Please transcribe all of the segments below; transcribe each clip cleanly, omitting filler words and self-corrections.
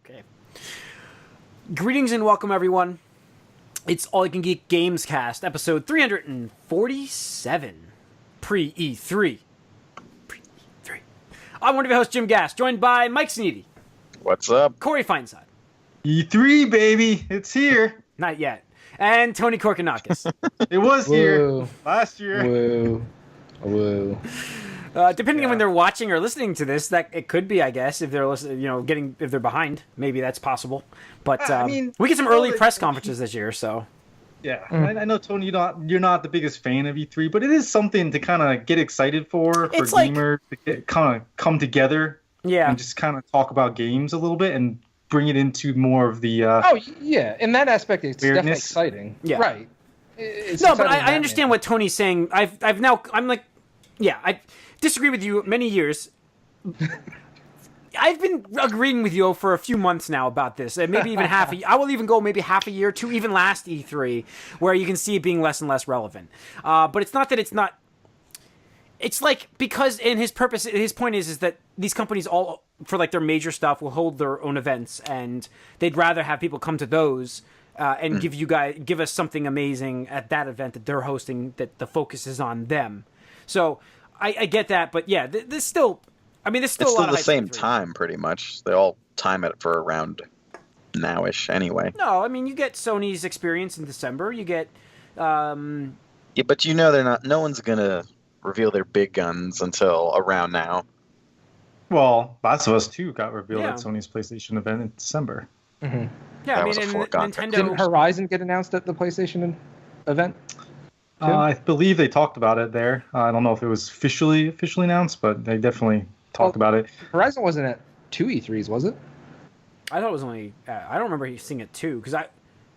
Okay. Greetings and welcome, everyone. It's All You Can Geek Gamescast, episode 347, pre-E3. Pre-E3. I'm one of your hosts, Jim Gass, joined by Mike Sneedy. What's up? Corey Feinside. E3, baby. It's here. Not yet. And Tony Korkanakis. It was here last year. Woo. Depending on when they're watching or listening to this, that it could be, I guess, if they're listening, if they're behind, maybe that's possible. But we get some early press conferences this year, so. Yeah, I know, Tony, you're not the biggest fan of E3, but it is something to kind of get excited for gamers to kind of come together. Yeah. And just kind of talk about games a little bit and bring it into more of the. In that aspect, it's definitely exciting. Yeah. Right. But I understand what Tony's saying. I disagree with you many years. I've been agreeing with you for a few months now about this, and maybe even I will even go maybe half a year to even last E3, where you can see it being less and less relevant. But it's not that it's not. It's like, because his point is that these companies all, for like their major stuff, will hold their own events, and they'd rather have people come to those and give us something amazing at that event that they're hosting, that the focus is on them. So I get that, but yeah, there's still a lot of hype. It's still the same time, pretty much. They all time it for around now-ish anyway. No, I mean, you get Sony's experience in December. You get... Yeah, but they're not... No one's gonna reveal their big guns until around now. Well, Last of Us 2 got revealed at Sony's PlayStation event in December. Mm-hmm. Yeah, that was a foregone. Didn't Horizon get announced at the PlayStation event? I believe they talked about it there. I don't know if it was officially announced, but they definitely talked about it. Horizon wasn't at 2 E3s, was it? I thought it was only... I don't remember seeing it too, because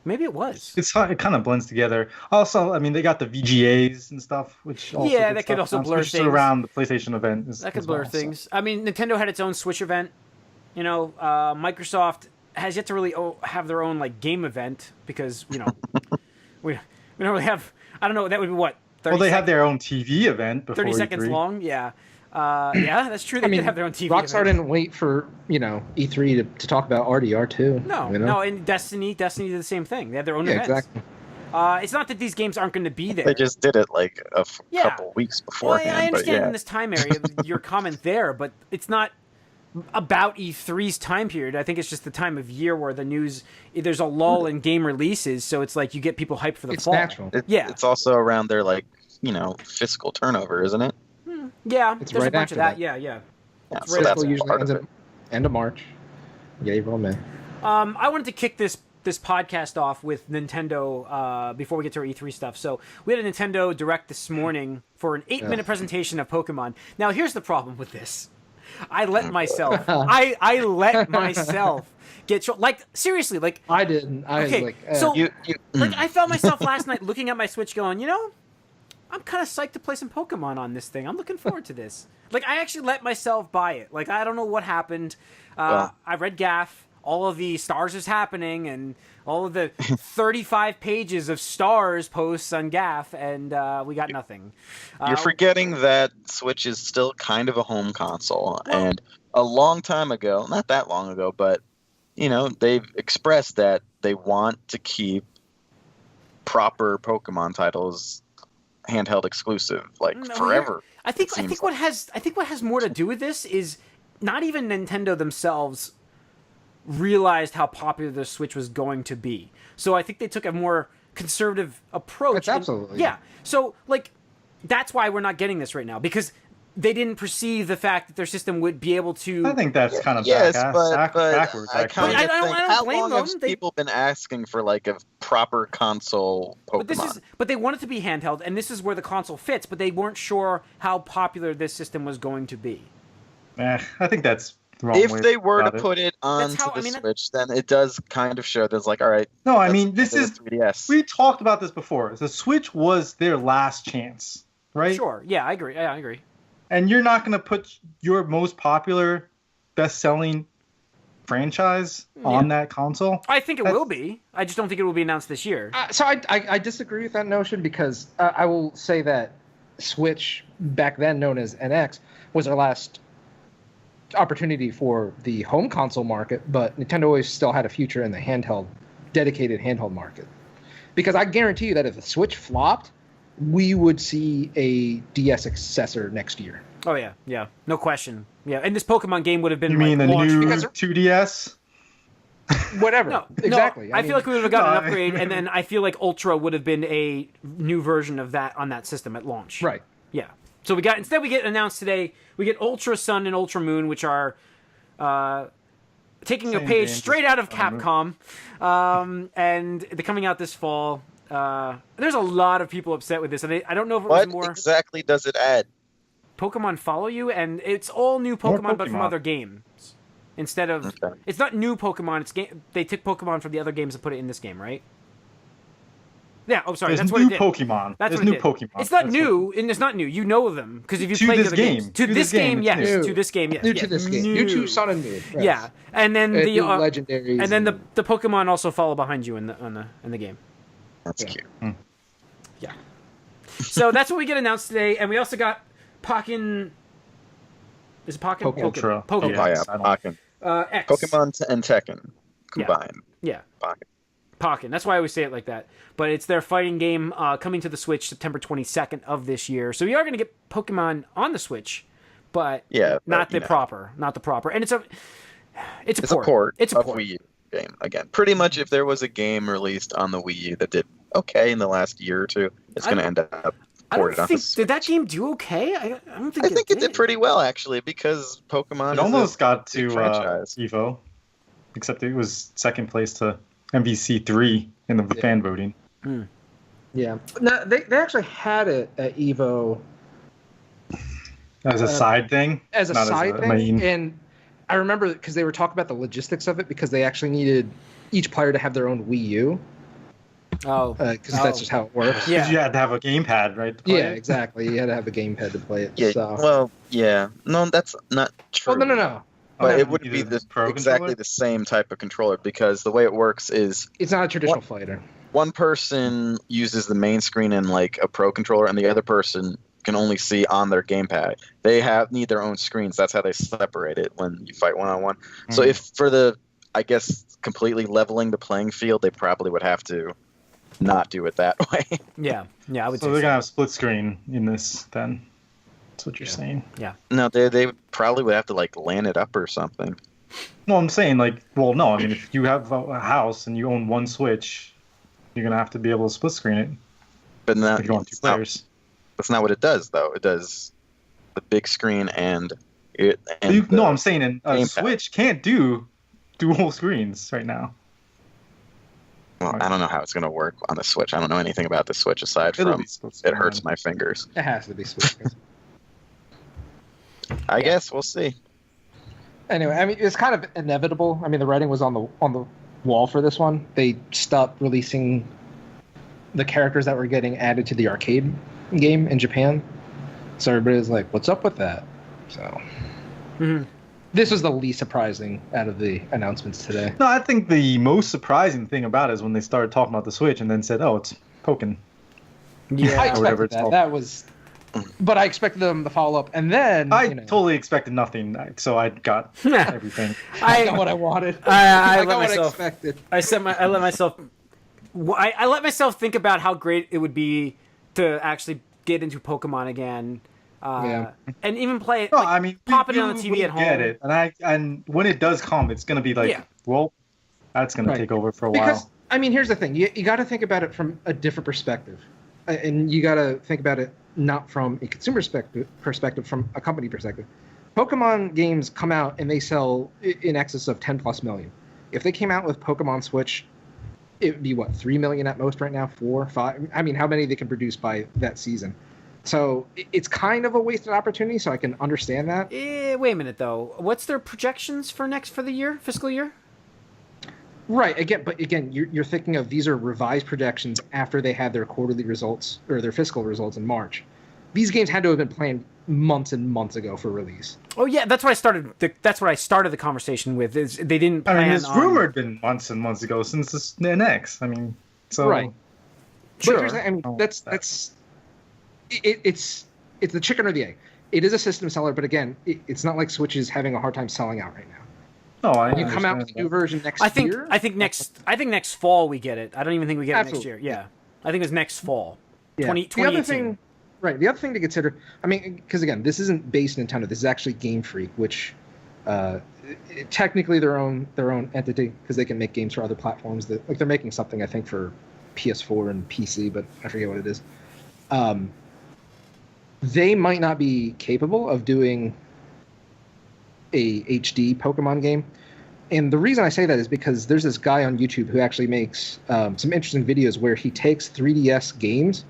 maybe it was. It kind of blends together. Also, I mean, they got the VGAs and stuff, which also that could also blur things around the PlayStation event. That could blur things. So. I mean, Nintendo had its own Switch event. Microsoft has yet to really have their own game event, because we don't really have. I don't know. That would be what. 30 well, they have their own TV event. Before 30 seconds E3. long. Yeah. That's true. They did have their own TV. Rockstar didn't wait for E3 to talk about RDR too. No, and Destiny did the same thing. They had their own events. Exactly. It's not that these games aren't going to be there. They just did it a couple weeks beforehand. Well, I understand in this time area your comment there, but it's not about E3's time period. I think it's just the time of year where the news, there's a lull in game releases, so it's like you get people hyped for the fall. It's natural. It's also around their fiscal turnover, isn't it? Yeah, it's there's right a bunch of that. Yeah. So that's usually part ends of at it. end of March. Yeah, April, May. I wanted to kick this podcast off with Nintendo before we get to our E3 stuff. So we had a Nintendo Direct this morning for an 8-minute presentation of Pokemon. Now, here's the problem with this. I let myself. I let myself get seriously. I didn't. I was like, so I felt myself last night looking at my Switch, going, I'm kind of psyched to play some Pokemon on this thing. I'm looking forward to this. I actually let myself buy it. I don't know what happened. I read Gaff. All of the stars is happening, and all of the 35 pages of stars posts on Gaff, and we got nothing. You're forgetting that Switch is still kind of a home console, and a long time ago, not that long ago, but they've expressed that they want to keep proper Pokemon titles handheld exclusive, forever. I think what has more to do with this is not even Nintendo themselves realized how popular the Switch was going to be. So I think they took a more conservative approach. That's absolutely. Yeah. So that's why we're not getting this right now, because they didn't perceive the fact that their system would be able to. I think that's kind of backwards. I don't blame them. Have people been asking for a proper console Pokemon? But they want it to be handheld, and this is where the console fits. But they weren't sure how popular this system was going to be. I think that's the wrong if way they were to it. put it onto the Switch, then it does kind of show there's all right. No, I mean, this is 3DS. We talked about this before. The Switch was their last chance, right? Sure. Yeah, I agree. I agree. And you're not going to put your most popular, best-selling franchise on that console? I think it will be. I just don't think it will be announced this year. So I disagree with that notion, because I will say that Switch, back then known as NX, was our last opportunity for the home console market, but Nintendo always still had a future in the dedicated handheld market. Because I guarantee you that if the Switch flopped, we would see a DS successor next year. Oh yeah, no question. Yeah, and this Pokemon game would have been. You mean the launched new because 2DS? Whatever. No, exactly. I feel like we would have gotten an upgrade, and then I feel like Ultra would have been a new version of that on that system at launch. Right. Yeah. So we get announced today. We get Ultra Sun and Ultra Moon, which are taking a page straight out of Capcom, and they're coming out this fall. There's a lot of people upset with this, and I don't know if it was What more exactly does it add? Pokemon follow you, and it's all new Pokemon, but from other games. Instead of it's not new Pokemon. They took Pokemon from the other games and put it in this game, right? Yeah. Oh, sorry. There's that's what new it did. Pokemon. That's There's what new it did. Pokemon. It's not new, and it's not new. You know them because if you played the other games. To this game, yes. New. To this game, yes. New to this game. New to Sun and Moon. Right. Yeah, and then the legendaries, and then the Pokemon also follow behind you in the game. That's cute. Yeah. So that's what we get announced today, and we also got Pokken. Is it Pokken? Ultra. Pokken. Oh yeah, Pokken. X. Pokemon and Tekken combined. Yeah. Pokken. Pokken. That's why I always say it like that. But it's their fighting game coming to the Switch September 22nd of this year. So we are going to get Pokemon on the Switch, but not the proper. And it's a port. It's a port. Wii U game again. Pretty much, if there was a game released on the Wii U that did okay in the last year or two, it's going to end up ported on the Switch. Did that game do okay? I don't think. I think it did pretty well actually because Pokemon. It almost got to franchise. Evo, except it was second place to MVC3 in the fan voting. Yeah. No, they actually had it at Evo as a side thing. As a side thing, and I remember because they were talking about the logistics of it because they actually needed each player to have their own Wii U. Oh, because that's just how it works. Yeah, you had to have a gamepad, right? Yeah, exactly. You had to have a gamepad to play it. Yeah. So. Well, yeah. No, that's not true. Well, no. But it wouldn't be exactly the same type of controller because the way it works is it's not a traditional fighter. One person uses the main screen in like a pro controller, and the other person can only see on their gamepad. They need their own screens. That's how they separate it when you fight one-on-one. So if for completely leveling the playing field, they probably would have to not do it that way. Yeah, I would say so. They're going to have split screen in this then. That's what you're saying. Yeah. No, they probably would have to like LAN it up or something. No, I'm saying no. I mean, if you have a house and you own one Switch, you're going to have to be able to split screen it. But not, if you want two players. That's not what it does, though. It does the big screen and it. No, I'm saying a Switch can't do dual screens right now. Well, I don't know how it's going to work on the Switch. I don't know anything about the Switch aside from it hurts my fingers. It has to be split screen. I guess we'll see. Anyway, I mean, it's kind of inevitable. I mean, the writing was on the wall for this one. They stopped releasing the characters that were getting added to the arcade game in Japan. So everybody's like, what's up with that? So this was the least surprising out of the announcements today. No, I think the most surprising thing about it is when they started talking about the Switch and then said, oh, it's Pokken. Yeah, I expected that. That was... But I expected them to follow up, and then I totally expected nothing, so I got everything. I got what I wanted. I got what I expected. I let myself think about how great it would be to actually get into Pokemon again, and even play it. No, I mean, pop it on the TV at home. Get it, and when it does come, it's gonna be like, well, that's gonna take over for a while. Because I mean, here's the thing: you got to think about it from a different perspective, and you got to think about it not from a consumer perspective, from a company perspective. Pokemon games come out and they sell in excess of 10 plus million. If they came out with Pokemon Switch, it would be 3 million at most right now, 4, 5. I mean, how many they can produce by that season. So it's kind of a wasted opportunity, so I can understand that. Wait a minute though. What's their projections for the year, fiscal year? Right. Again, you're thinking of these are revised projections after they had their quarterly results or their fiscal results in March. These games had to have been planned months and months ago for release. Oh yeah, that's what I started. That's what I started the conversation with. Is they didn't plan. I mean, it's rumored been months and months ago since the NX. I mean, so right. Sure. But I mean, it's the chicken or the egg. it is a system seller, but again, it's not like Switch is having a hard time selling out right now. No, you come out with a new version next year. I think next fall we get it. I don't even think we get it next year. Yeah, I think it's next fall. Yeah. 2018. The other thing to consider, I mean, because again, this isn't base Nintendo. This is actually Game Freak, which technically their own entity because they can make games for other platforms. That like they're making something I think for PS4 and PC, but I forget what it is. They might not be capable of doing a HD Pokemon game. And the reason I say that is because there's this guy on YouTube who actually makes some interesting videos where he takes 3DS games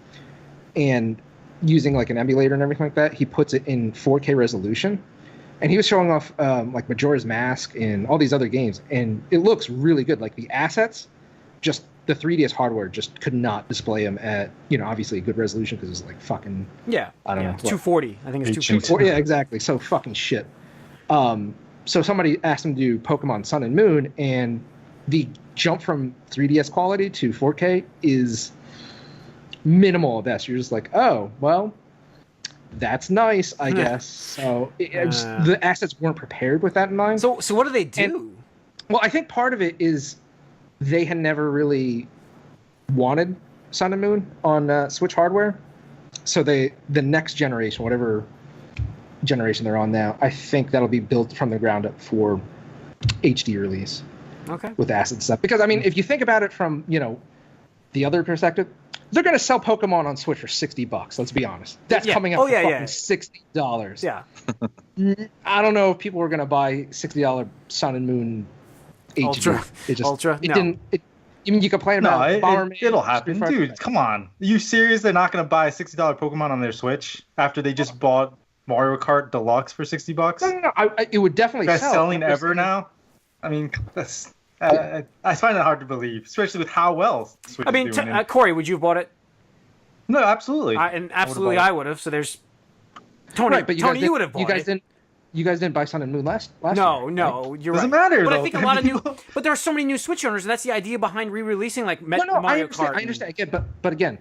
and using like an emulator and everything like that, he puts it in 4K resolution. And he was showing off like Majora's Mask and all these other games. And it looks really good. Like the assets, just the 3DS hardware just could not display them at, obviously a good resolution because it's like fucking... Yeah. I don't know. 240. I think it's 240. Yeah, exactly. So fucking shit. So somebody asked him to do Pokemon Sun and Moon, and the jump from 3DS quality to 4K is minimal at best. You're just like, oh, well, that's nice, I guess. So the assets weren't prepared with that in mind. So what do they do? Well, I think part of it is they had never really wanted Sun and Moon on Switch hardware. So the next generation, whatever generation they're on now, I think that'll be built from the ground up for HD release. Okay. With asset stuff. Because, I mean, if you think about it from, the other perspective, they're going to sell Pokemon on Switch for $60. Let's be honest. That's coming up for fucking $60. Yeah. I don't know if people were going to buy $60 Sun and Moon HD. Ultra? It No. didn't... I mean, you can play about Bomberman. It'll happen. Dude, come on. Are you serious they're not going to buy a $60 Pokemon on their Switch after they just bought Mario Kart Deluxe for $60? No. It would definitely Best sell. selling ever now? I mean, that's... I find it hard to believe, especially with how well Switch is doing. Corey, would you have bought it? No, absolutely. Absolutely, I would have. So there's Tony. Right, but Tony, you would have bought it. You guys didn't buy Sun and Moon last year. No, you're Doesn't right. matter, but though. I think a lot of new. But there are so many new Switch owners, and that's the idea behind re-releasing like Mario Kart. I understand. Again, but again,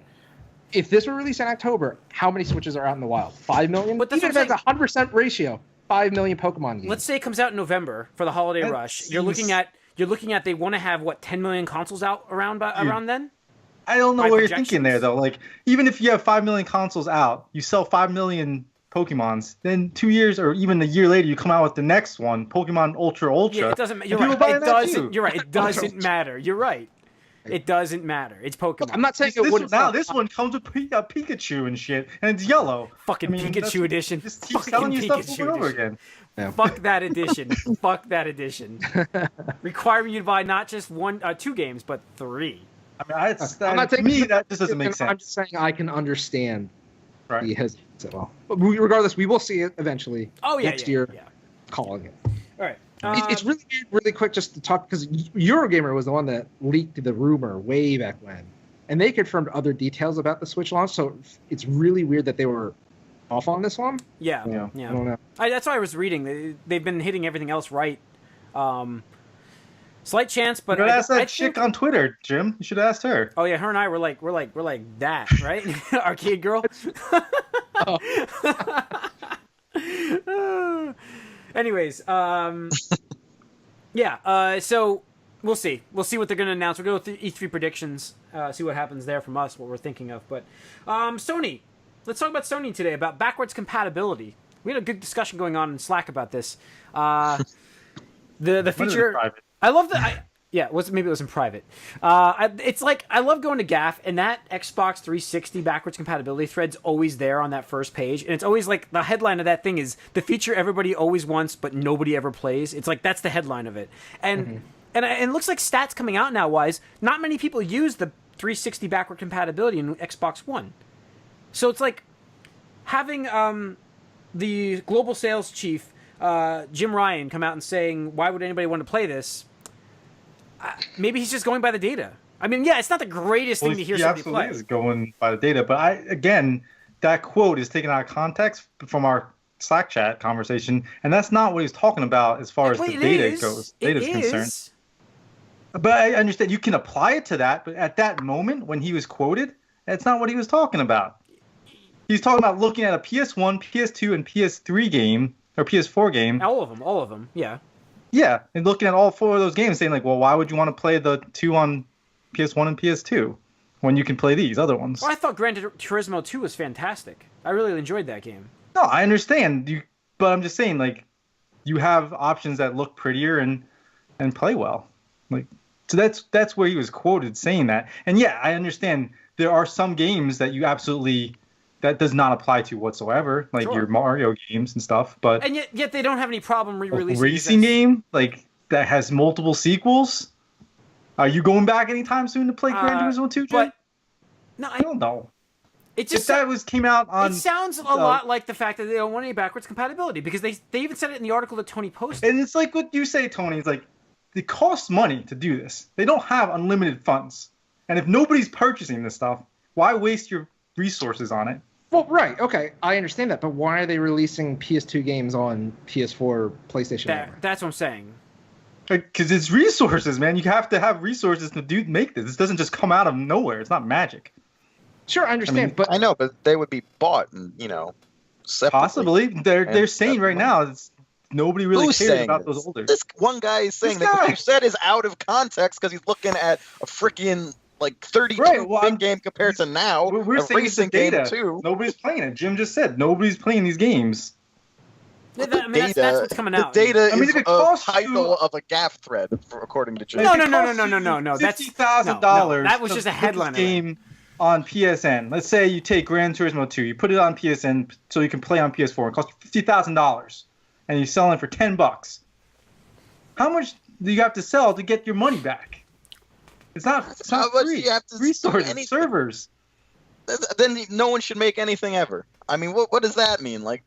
if this were released in October, how many Switches are out in the wild? 5 million. But that's even if it's 100% ratio, 5 million Pokemon games. Let's say it comes out in November for the holiday rush. You're looking at they want to have 10 million consoles out around then. I don't know what you're thinking there though. Like even if you have 5 million consoles out, you sell 5 million Pokemons, then 2 years or even a year later, you come out with the next one, Pokemon Ultra. Yeah, it doesn't. You're right. It doesn't. You're right. It doesn't matter. You're right. It doesn't matter. It's Pokemon. I'm not saying it wouldn't. Now this one comes with Pikachu and shit, and it's yellow. Fucking Pikachu edition. Just keep selling you stuff over and over again. Yeah. Fuck that edition. Fuck that edition. Requiring you to buy not just 2 games, but 3. I mean, to me, that just doesn't make sense. I'm just saying I can understand the hesitance at all. But regardless, we will see it eventually next year. Yeah. Calling it. All right. It's really weird, really quick just to talk, because Eurogamer was the one that leaked the rumor way back when. And they confirmed other details about the Switch launch, so it's really weird that they were off on this one. Yeah. I don't know. That's what I was reading. They've been hitting everything else right. Slight chance, but you ask that chick on Twitter, Jim. You should have asked her. Oh yeah, her and I were like that, right? Arcade girl. Anyways, so we'll see. We'll see what they're going to announce. We'll go through E3 predictions, see what happens there from us, what we're thinking of. But Sony, let's talk about Sony today, about backwards compatibility. We had a good discussion going on in Slack about this. The feature. I love that. Maybe it was in private. It's like I love going to GAF, and that Xbox 360 backwards compatibility thread's always there on that first page, and it's always like the headline of that thing is the feature everybody always wants but nobody ever plays. It's like that's the headline of it, and it looks like stats coming out now wise, not many people use the 360 backward compatibility in Xbox One, so it's like having the global sales chief Jim Ryan come out and saying why would anybody want to play this. Maybe he's just going by the data. I mean, it's not the greatest thing to hear somebody play. He absolutely is going by the data, but that quote is taken out of context from our Slack chat conversation, and that's not what he's talking about as far as the data goes. Data is concerned. But I understand you can apply it to that, but at that moment when he was quoted, that's not what he was talking about. He's talking about looking at a PS1, PS2, and PS3 game or PS4 game. All of them. Yeah. Yeah, and looking at all 4 of those games, saying like, well, why would you want to play the 2 on PS1 and PS2 when you can play these other ones? Well, I thought Gran Turismo 2 was fantastic. I really enjoyed that game. No, I understand but I'm just saying, like, you have options that look prettier and play well. Like, so that's where he was quoted saying that. And yeah, I understand there are some games that that does not apply to whatsoever, like your Mario games and stuff. But and yet they don't have any problem re-releasing a racing game like that has multiple sequels. Are you going back anytime soon to play Gran Turismo 2, Jim? No, I don't know. It just came out on. It sounds a lot like the fact that they don't want any backwards compatibility, because they even said it in the article that Tony posted. And it's like what you say, Tony. It's like it costs money to do this. They don't have unlimited funds, and if nobody's purchasing this stuff, why waste your resources on it? Well, right, okay, I understand that, but why are they releasing PS2 games on PS4, PlayStation? That's what I'm saying. Because it's resources, man. You have to have resources to make this. This doesn't just come out of nowhere. It's not magic. Sure, I understand, but I know, but they would be bought and separately. Possibly. They're saying right now nobody really cares about those older. This one guy is saying that what you said is out of context because he's looking at a freaking 32-bit game compared to now. We're saying racing game too. Nobody's playing it. Jim just said nobody's playing these games. That's what's coming out. The data is a title of a gaff thread, according to Jim. No. That's $50,000. That was just a headline game on PSN. Let's say you take Gran Turismo 2, you put it on PSN so you can play on PS4. It costs you $50,000, and you're selling it for $10. How much do you have to sell to get your money back? It's not free. You have to resources, servers. Then no one should make anything ever. I mean, what does that mean? Like,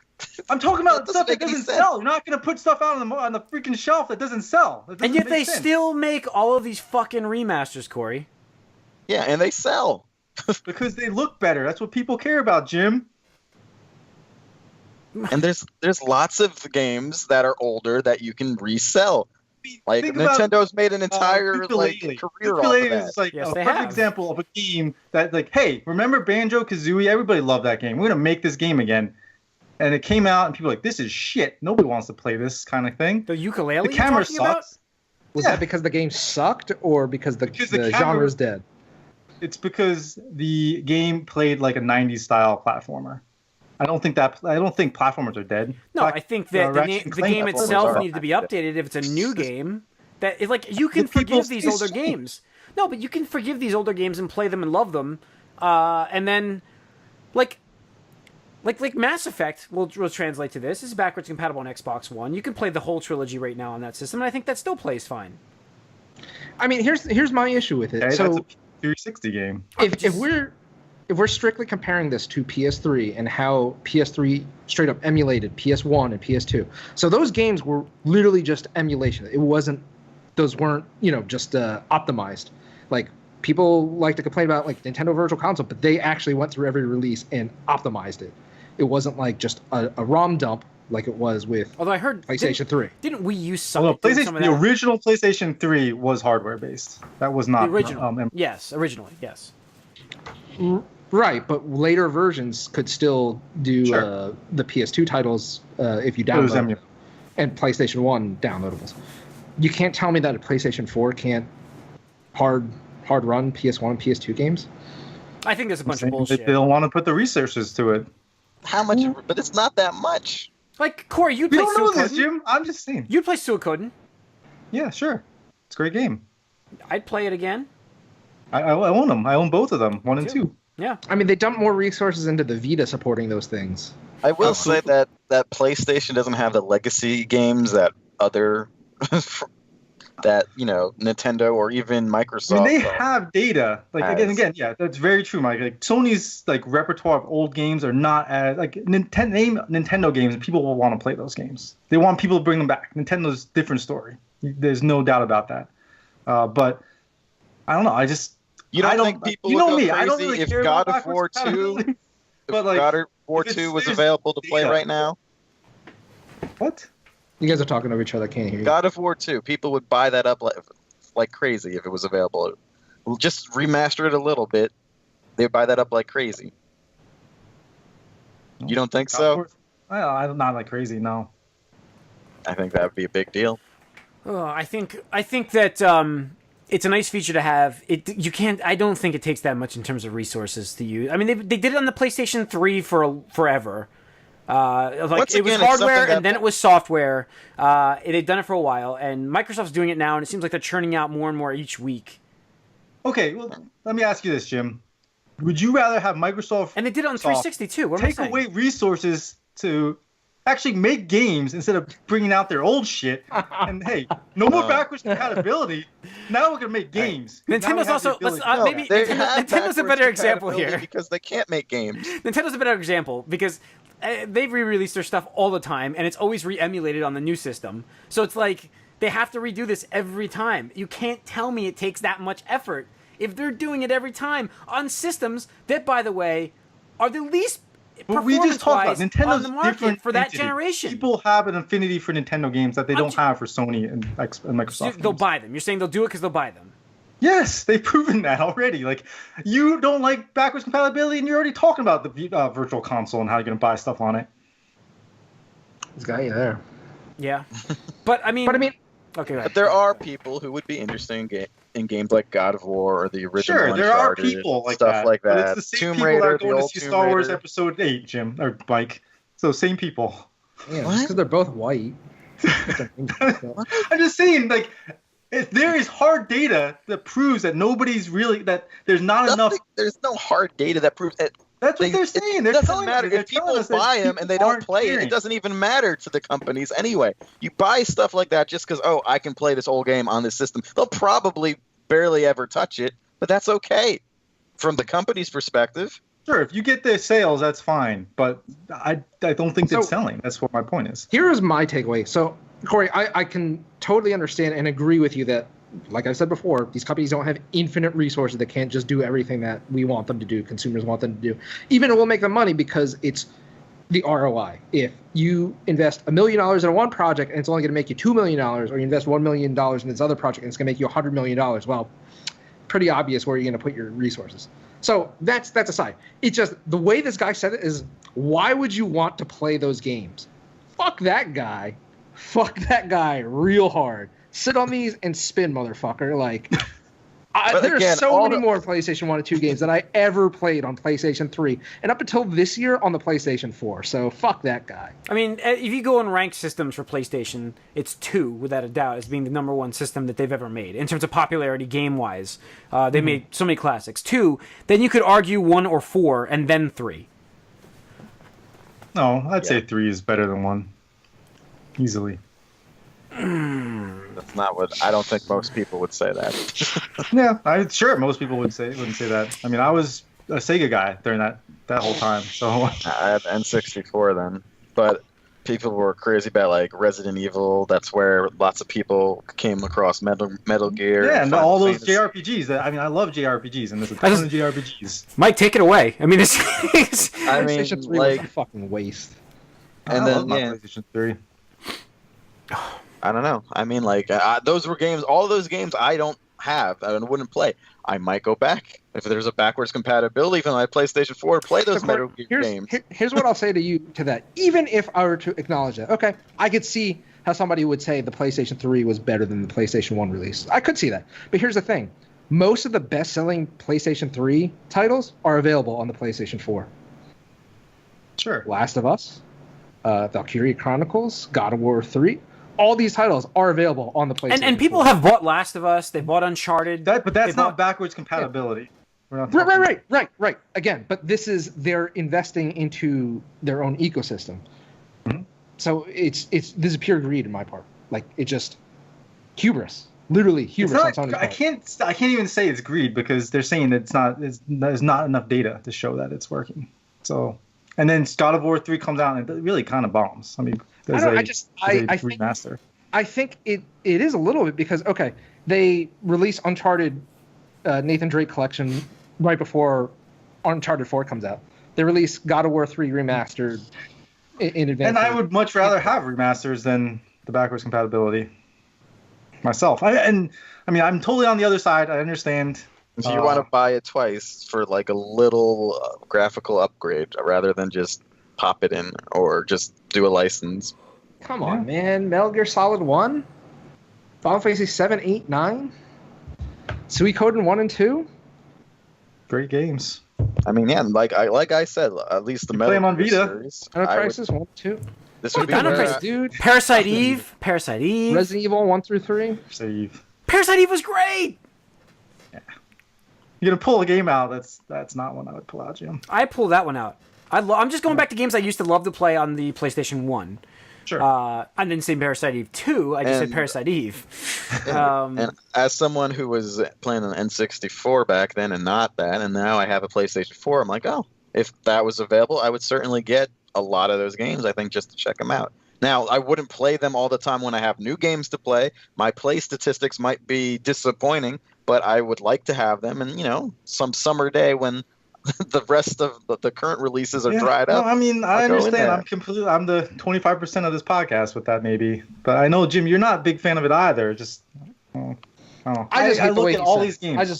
I'm talking about stuff that doesn't sell. You're not going to put stuff out on the freaking shelf that doesn't sell. And yet they still make all of these fucking remasters, Corey. Yeah, and they sell. Because they look better. That's what people care about, Jim. And there's lots of games that are older that you can resell. Like Nintendo's made an entire career off of that. Is like a perfect example of a game that, like, hey, remember Banjo-Kazooie? Everybody loved that game. We're gonna make this game again. And it came out, and people were like, this is shit. Nobody wants to play this kind of thing. The ukulele. The camera sucks. Was that because the game sucked, or because the genre is dead? It's because the game played like a '90s style platformer. I don't think platformers are dead. No, I think that the game itself needed to be updated if it's a new game. That is, like, you can forgive these older games. No, but you can forgive these older games and play them and love them, and then, like Mass Effect will translate to this. This is backwards compatible on Xbox One. You can play the whole trilogy right now on that system, and I think that still plays fine. I mean, here's my issue with it. Okay, so that's a 360 game. If we're strictly comparing this to PS3 and how PS3 straight up emulated PS1 and PS2, so those games were literally just emulation. Those weren't just optimized. Like, people like to complain about like Nintendo Virtual Console, but they actually went through every release and optimized it. It wasn't like just a ROM dump like it was with. Although I heard PlayStation 3. Didn't we use some of that? The original PlayStation 3 was hardware based. That was not the original. Yes, originally, yes. Right, but later versions could still do the PS2 titles if you download them, and PlayStation 1 downloadables. You can't tell me that a PlayStation 4 can't hard run PS1 and PS2 games. I think there's a bunch of bullshit. They don't want to put the resources to it. How much? But it's not that much. Like, Corey, you'd play Suikoden. You don't know this, Jim. I'm just saying. You'd play Suikoden. Yeah, sure. It's a great game. I'd play it again. I own them. I own both of them, 1 and 2. Yeah. I mean, they dump more resources into the Vita supporting those things. I will say that PlayStation doesn't have the legacy games that other that Nintendo or even Microsoft. I mean, they have data. Like again, yeah, that's very true, Mike. Like, Sony's repertoire of old games are not as Nintendo games, and people will want to play those games. They want people to bring them back. Nintendo's different story. There's no doubt about that. But I don't know. You don't think people would go crazy I don't really if care God about of War 2 but God of War 2 was available to play right now? What? You guys are talking over each other. I can't hear you. God of War 2, people would buy that up like crazy if it was available. Just remaster it a little bit. They'd buy that up like crazy. You don't think so? I'm not like crazy. No. I think that would be a big deal. Oh, I think that it's a nice feature to have. You can't. I don't think it takes that much in terms of resources to use. I mean, they did it on the PlayStation 3 for forever. It was hardware and then it was software. It had done it for a while, and Microsoft's doing it now, and it seems like they're churning out more and more each week. Okay, well, let me ask you this, Jim. Would you rather have Microsoft and they did it on 360 too? Take away resources to actually make games instead of bringing out their old shit? And hey, no more backwards compatibility. Now we're gonna make games. Nintendo's also Nintendo's a better example here because they can't make games. Nintendo's a better example because they re-release their stuff all the time, and it's always re-emulated on the new system. So it's like they have to redo this every time. You can't tell me it takes that much effort if they're doing it every time on systems that, by the way, are the least performance-wise on the market for that generation. People have an affinity for Nintendo games that they don't have for Sony and Microsoft. They'll buy them. You're saying they'll do it because they'll buy them. Yes, they've proven that already. Like, you don't like backwards compatibility, and you're already talking about the Virtual Console and how you're going to buy stuff on it. This guy there. Yeah, but I mean, okay. But there are people who would be interested in games like God of War or the original. Sure, there are people like stuff like that. But it's the same Tomb people Raider, that are going the to old see Tomb Star Wars Raider. Episode 8, Jim or Mike. So same people. Yeah, because they're both white. I'm just saying, like, if there is hard data that proves that nobody's really that there's not enough. There's no hard data that proves that. That's what they're saying. It doesn't matter if people buy them and they don't play it. It doesn't even matter to the companies anyway. You buy stuff like that just because I can play this old game on this system. They'll probably barely ever touch it, but that's okay from the company's perspective. Sure, if you get the sales, that's fine. But I don't think it's selling. That's what my point is. Here's my takeaway. So, Corey, I can totally understand and agree with you that, like I said before, these companies don't have infinite resources. They can't just do everything that we want them to do, consumers want them to do. Even it will make them money because it's the ROI. If you invest $1 million in one project and it's only going to make you $2 million, or you invest $1 million in this other project and it's going to make you $100 million, well, pretty obvious where you're going to put your resources. So that's aside. It's just the way this guy said it is, why would you want to play those games? Fuck that guy. Fuck that guy real hard. Sit on these and spin, motherfucker. Like, there's so many more PlayStation 1 and 2 games than I ever played on PlayStation 3. And up until this year on the PlayStation 4. So fuck that guy. I mean, if you go and rank systems for PlayStation, it's 2, without a doubt, as being the number one system that they've ever made. In terms of popularity game-wise. They made so many classics. 2, then you could argue 1 or 4, and then 3. No, I'd say 3 is better than 1. Easily. That's not what I don't think most people would say that. Yeah, I'm sure most people wouldn't say that. I mean, I was a Sega guy during that whole time. So I had N64 then, but people were crazy about like Resident Evil. That's where lots of people came across Metal Gear. Yeah, and all those JRPGs. I mean, I love JRPGs, and there's a ton of JRPGs. Mike, take it away. I mean, PlayStation 3 was a fucking waste. And I love my PlayStation 3. I don't know. I mean, like, those were games, all of those games I don't have and wouldn't play. I might go back if there's a backwards compatibility from my PlayStation 4 to play those Metal Gear games. Here's what I'll say to you to that. Even if I were to acknowledge that, okay, I could see how somebody would say the PlayStation 3 was better than the PlayStation 1 release. I could see that. But here's the thing. Most of the best-selling PlayStation 3 titles are available on the PlayStation 4. Sure. Last of Us, Valkyria Chronicles, God of War 3. All these titles are available on the PlayStation. And people have bought Last of Us. They bought Uncharted. But that's not backwards compatibility. Yeah. Right. Again, but this is they're investing into their own ecosystem. Mm-hmm. So this is pure greed on my part. Like, it just hubris, literally hubris on Sony's part. I can't even say it's greed because they're saying that there's not enough data to show that it's working. So. And then God of War 3 comes out and it really kind of bombs. I mean, there's a remaster. I think it is a little bit because, okay, they release Uncharted Nathan Drake Collection right before Uncharted 4 comes out. They release God of War 3 remastered in advance. And I would much rather have remasters than the backwards compatibility myself. I'm totally on the other side. I understand. So you want to buy it twice for like a little graphical upgrade rather than just pop it in or just do a license. Come on, man. Metal Gear Solid 1? Final Fantasy 7, 8, 9? Suikoden 1 and 2? Great games. I mean, yeah, like I said, at least the Metal play 'em on Gear Vita. series. Dino Crisis 1, 2? This would be Dino where, Crisis, dude. Parasite Eve. Resident Evil 1 through 3? Save. Parasite Eve was great. You're gonna pull a game out. That's not one I would pull out, Jim. I pulled that one out. I'm just going back to games I used to love to play on the PlayStation 1. Sure. I didn't say Parasite Eve 2. I just said Parasite Eve. And as someone who was playing an N64 back then and not that, and now I have a PlayStation 4, I'm like, oh, if that was available, I would certainly get a lot of those games, I think, just to check them out. Now, I wouldn't play them all the time when I have new games to play. My play statistics might be disappointing, but I would like to have them. And, some summer day when the rest of the current releases are dried up. No, I mean, I understand. I'm the 25% of this podcast with that, maybe. But I know, Jim, you're not a big fan of it either. Just, I look at all these games.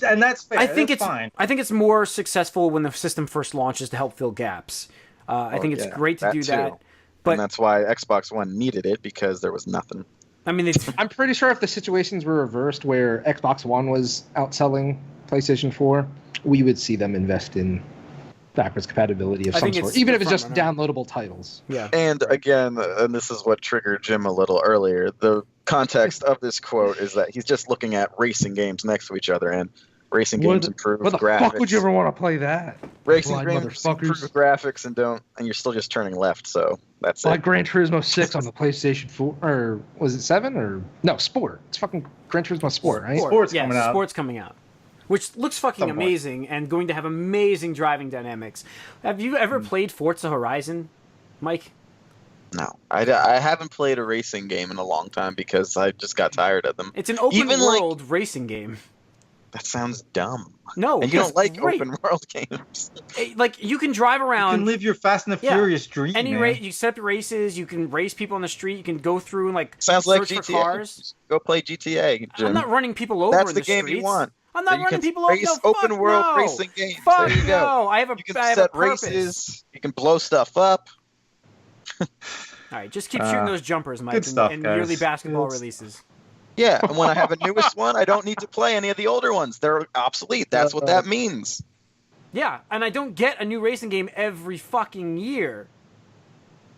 And that's fair. I think that's fine. I think it's more successful when the system first launches to help fill gaps. I think it's great to do that. But, and that's why Xbox One needed it, because there was nothing. I mean, I'm pretty sure if the situations were reversed where Xbox One was outselling PlayStation 4, we would see them invest in backwards compatibility of some sort, even if it's just downloadable titles. Yeah. And again, and this is what triggered Jim a little earlier, the context of this quote is that he's just looking at racing games next to each other, and racing games improve graphics. What the fuck would you ever want to play that? Racing games improve graphics and you're still just turning left, so that's like Gran Turismo 6 on the PlayStation 4, or was it 7? Or no, Sport. It's fucking Gran Turismo Sport, right? Sport's coming out. Sport's coming out, which looks fucking amazing and going to have amazing driving dynamics. Have you ever played Forza Horizon, Mike? No, I haven't played a racing game in a long time because I just got tired of them. It's an open world racing game. That sounds dumb. No, and you don't like open world games. Like, you can drive around. You can live your Fast and the Furious dream. You set up races. You can race people on the street. You can go through and sounds search like GTA. for cars. Go play GTA, Jim. I'm not running people over. That's in the game streets. you want. I'm not running people over. No, open world no. racing games. Fuck there you go. no. I have a. You can I have set a purpose. races. You can blow stuff up. All right, just keep shooting those jumpers, Mike, and yearly basketball releases. Yeah, and when I have a newest one, I don't need to play any of the older ones. They're obsolete. That's what that means. Yeah, and I don't get a new racing game every fucking year.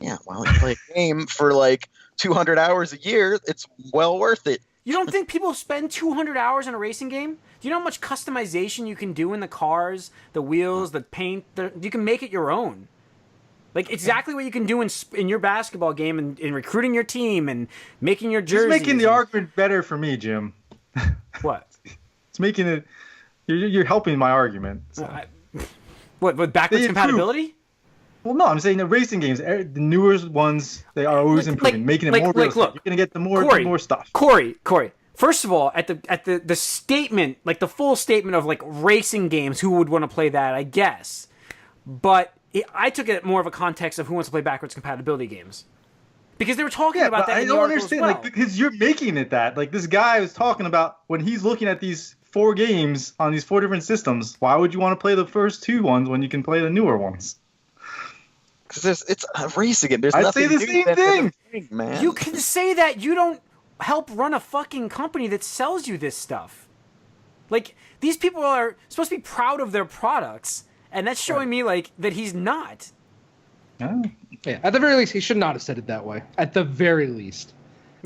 Yeah, well, you play a game for like 200 hours a year. It's well worth it. You don't think people spend 200 hours in a racing game? Do you know how much customization you can do in the cars, the wheels, the paint? You can make it your own. Like, exactly what you can do in your basketball game and in recruiting your team and making your jerseys. It's making the argument better for me, Jim. What? It's making it... You're helping my argument. So. What, with backwards compatibility? Well, no, I'm saying the racing games, the newer ones, they are always improving, making it more realistic. Look, you're going to get the more stuff. Corey, first of all, at the statement, like the full statement of like racing games, who would want to play that, I guess. But I took it more of a context of who wants to play backwards compatibility games. Because they were talking about that in the article as well. Like, because you're making it that. Like, this guy was talking about when he's looking at these 4 games on these 4 different systems, why would you want to play the first 2 ones when you can play the newer ones? Because it's a racing game. There's I'd nothing say the same thing, man. You can say that. You don't help run a fucking company that sells you this stuff. Like, these people are supposed to be proud of their products, and that's showing me, like, that he's not. Oh. Yeah, at the very least, he should not have said it that way. At the very least.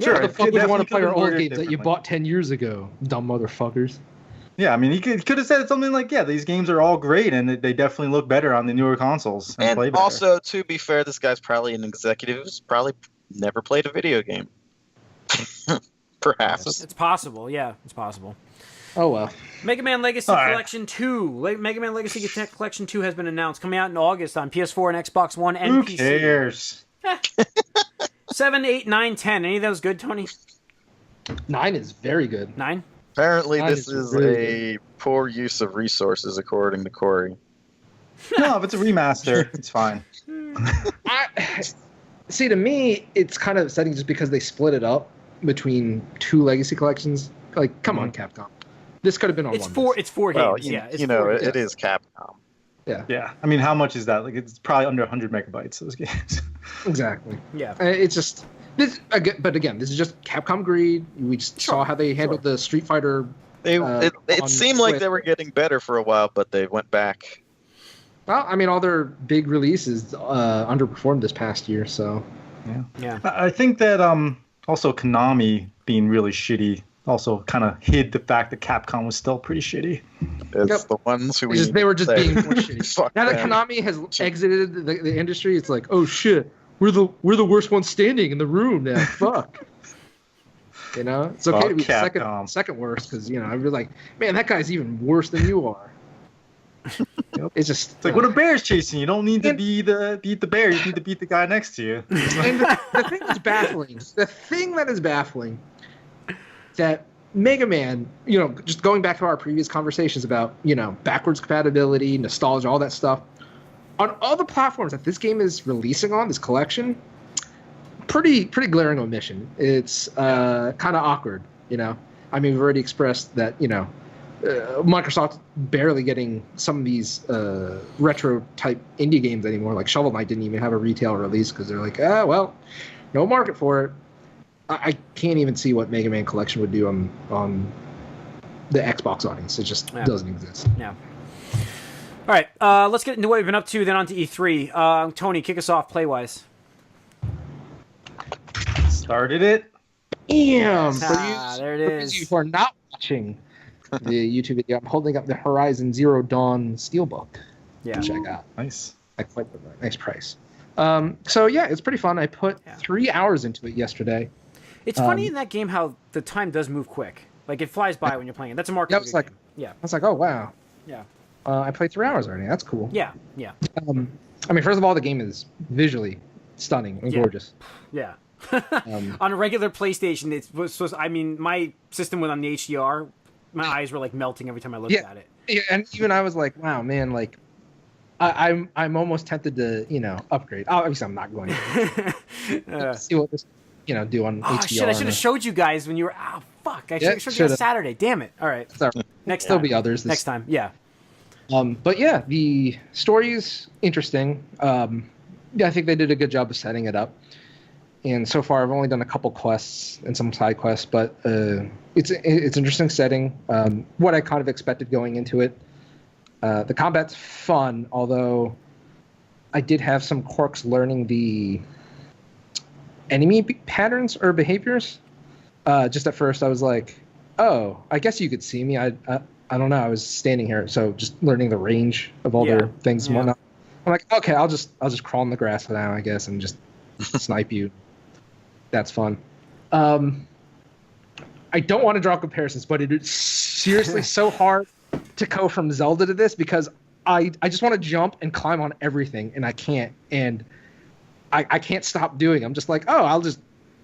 Sure. What the fuck would you want to play our old games that you bought 10 years ago, dumb motherfuckers? Yeah, I mean, he could have said something like, yeah, these games are all great, and they definitely look better on the newer consoles. And play better. Also, to be fair, this guy's probably an executive who's probably never played a video game. Perhaps. It's possible, yeah, it's possible. Oh, well. Mega Man Legacy Collection 2. Mega Man Legacy Collection 2 has been announced, coming out in August on PS4 and Xbox One and PC. Who cares? 7, 8, 9, 10. Any of those good, Tony? 9 is very good. 9? Apparently, this is really poor use of resources, according to Corey. No, if it's a remaster, it's fine. See, to me, it's kind of upsetting just because they split it up between 2 Legacy collections. Like, come on, Capcom. This could have been on one. It's 4 games. Well, It's it is Capcom. Yeah. Yeah. I mean, how much is that? Like, it's probably under 100 megabytes, those games. Exactly. Yeah. It's just this. But again, this is just Capcom greed. We just saw how they handled the Street Fighter. It seemed like they were getting better for a while, but they went back. Well, I mean, all their big releases underperformed this past year, so. Yeah. I think that also Konami being really shitty also kind of hid the fact that Capcom was still pretty shitty. It's the ones who they were just say, being more shitty. Now that Konami has exited the industry, it's like, oh shit, we're the worst ones standing in the room now. Fuck. You know, it's okay to be second worst because I'd be like, man, that guy's even worse than you are. It's just like when a bear's chasing you, don't need to beat the bear. You need to beat the guy next to you. And the thing that's baffling, that Mega Man, just going back to our previous conversations about backwards compatibility, nostalgia, all that stuff, on all the platforms that this game is releasing on, this collection, pretty glaring omission. It's kind of awkward. I mean, we've already expressed that Microsoft's barely getting some of these retro type indie games anymore. Like Shovel Knight didn't even have a retail release because they're like, well, no market for it. I can't even see what Mega Man Collection would do on the Xbox audience. It just doesn't exist. Yeah. All right, let's get into what we've been up to. Then on to E3. Tony, kick us off play-wise. Started it. Damn. There it is. For you who are not watching the YouTube video, I'm holding up the Horizon Zero Dawn Steelbook, which I got. Nice. At quite a nice price. So yeah, it's pretty fun. I put 3 hours into it yesterday. It's funny in that game how the time does move quick. Like it flies by when you're playing it. That's a market. I was like, oh wow. Yeah. I played 3 hours already. That's cool. Yeah. I mean, first of all, the game is visually stunning and gorgeous. Yeah. On a regular PlayStation, it was supposed. I mean, my system went on the HDR. My eyes were like melting every time I looked at it. Yeah, and even I was like, wow, man, like I'm almost tempted to upgrade. Obviously, I'm not going to see what this do on HDR. Shit! I should have showed you guys when you were. Oh fuck! I should have showed you on Saturday. Damn it! All right. Next time. There'll be others. Next time. Yeah. But yeah, the story is interesting. I think they did a good job of setting it up. And so far, I've only done a couple quests and some side quests, but it's interesting setting. What I kind of expected going into it. The combat's fun, although I did have some quirks learning the enemy patterns or behaviors. Just at first, I was like, "Oh, I guess you could see me." I don't know. I was standing here, so just learning the range of all their things and whatnot. I'm like, okay, I'll just crawl in the grass now, I guess, and just snipe you. That's fun. I don't want to draw comparisons, but it is seriously so hard to go from Zelda to this because I just want to jump and climb on everything, and I can't. And I can't stop doing it. I'm just like, oh, I'll just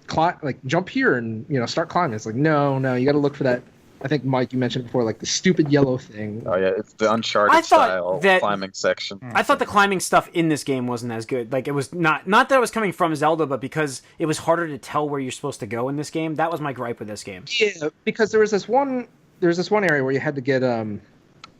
climb, like jump here and start climbing. It's like, no, you got to look for that. I think, Mike, you mentioned before, like the stupid yellow thing. Oh, yeah, it's the Uncharted style climbing section. I thought the climbing stuff in this game wasn't as good. Like, it was not that it was coming from Zelda, but because it was harder to tell where you're supposed to go in this game. That was my gripe with this game. Yeah, because there was this one area where you had to get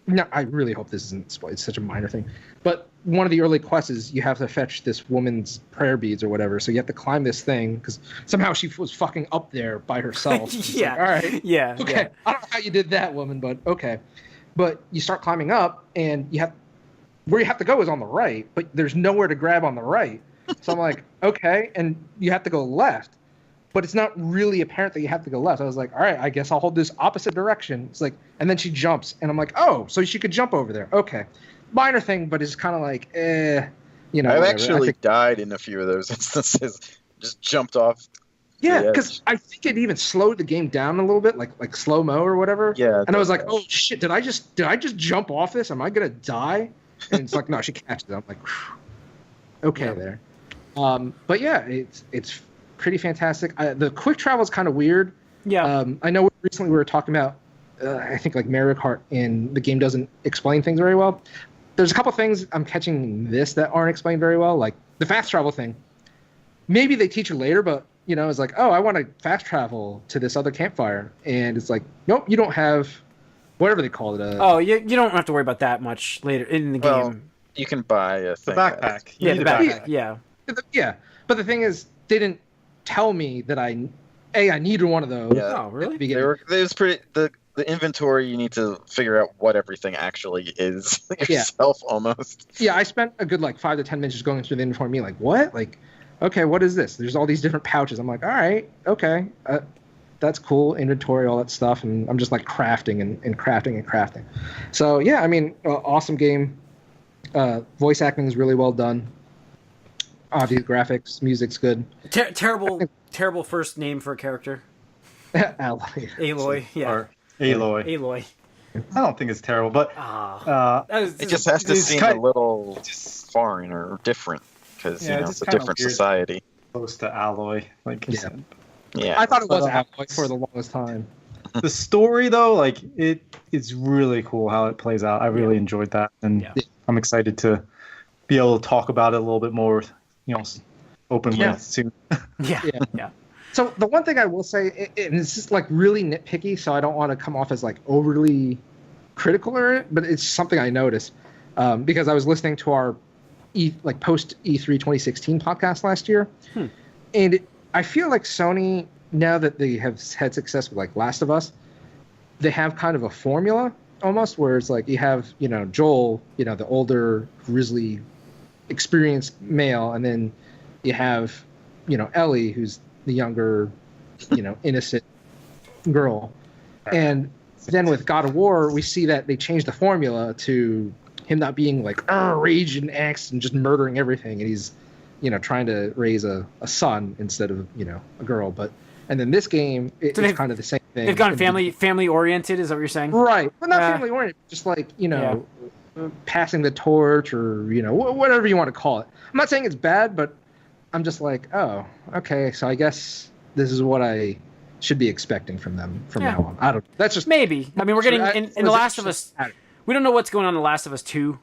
no, I really hope this isn't spoiled. It's such a minor thing. But one of the early quests is you have to fetch this woman's prayer beads or whatever. So you have to climb this thing because somehow she was fucking up there by herself. Yeah. Like, all right. Yeah. Okay. Yeah. I don't know how you did that, woman, but okay. But you start climbing up and where you have to go is on the right, but there's nowhere to grab on the right. So I'm like, okay. And you have to go left. But it's not really apparent that you have to go left. I was like, all right, I guess I'll hold this opposite direction. It's like, and then she jumps, and I'm like, oh, so she could jump over there. Okay. Minor thing, but it's kind of like, I've actually died in a few of those instances. Just jumped off. Yeah, because I think it even slowed the game down a little bit, like slow-mo or whatever. Yeah. And I was like, oh, shit, did I just jump off this? Am I going to die? And it's like, no, she catches it. I'm like, okay there. But yeah, it's pretty fantastic. The quick travel is kind of weird. Yeah. I know recently we were talking about, I think like Mario Kart, and the game doesn't explain things very well. There's a couple things I'm catching in this that aren't explained very well, like the fast travel thing. Maybe they teach you later, but it's like, oh, I want to fast travel to this other campfire, and it's like, nope, you don't have whatever they call it. You don't have to worry about that much later in the game. You can buy a thing. The backpack. Yeah, You the need a backpack. Yeah. Yeah, but the thing is, they didn't tell me that I needed one of those. Yeah. Oh, really? There's pretty the inventory. You need to figure out what everything actually is yourself, almost. Yeah, I spent a good 5 to 10 minutes just going through the inventory, me what? Okay, what is this? There's all these different pouches. I'm like, all right, okay, that's cool. Inventory, all that stuff, and I'm just crafting and crafting and crafting. So yeah, I mean, awesome game. Voice acting is really well done. Obvious graphics, music's good. Terrible first name for a character. Aloy, yeah. Or Aloy. Aloy. I don't think it's terrible, but it just has to seem a little foreign or different because it's a different society. Close to Alloy, like you said. Yeah, I thought it was Alloy for the longest time. The story, though, it's really cool how it plays out. I really enjoyed that, and I'm excited to be able to talk about it a little bit more, openly soon. Yeah. So the one thing I will say, and it's just really nitpicky, so I don't want to come off as overly critical of it, but it's something I noticed because I was listening to our post E3 2016 podcast last year, and I feel like Sony, now that they have had success with Last of Us, they have kind of a formula almost where it's you have Joel, the older grizzly experienced male, and then you have Ellie, who's the younger innocent girl. And then with God of War, we see that they changed the formula to him not being rage and angst and just murdering everything, and he's trying to raise a son instead of a girl. And then this game, it's kind of the same thing. They've gone family oriented, is that what you're saying? Right. Well, not family oriented, just passing the torch or, whatever you want to call it. I'm not saying it's bad, but I'm just oh, okay, so I guess this is what I should be expecting from them from now on. I don't. That's just maybe. I mean, we're getting in The Last of Us. We don't know what's going on in The Last of Us 2,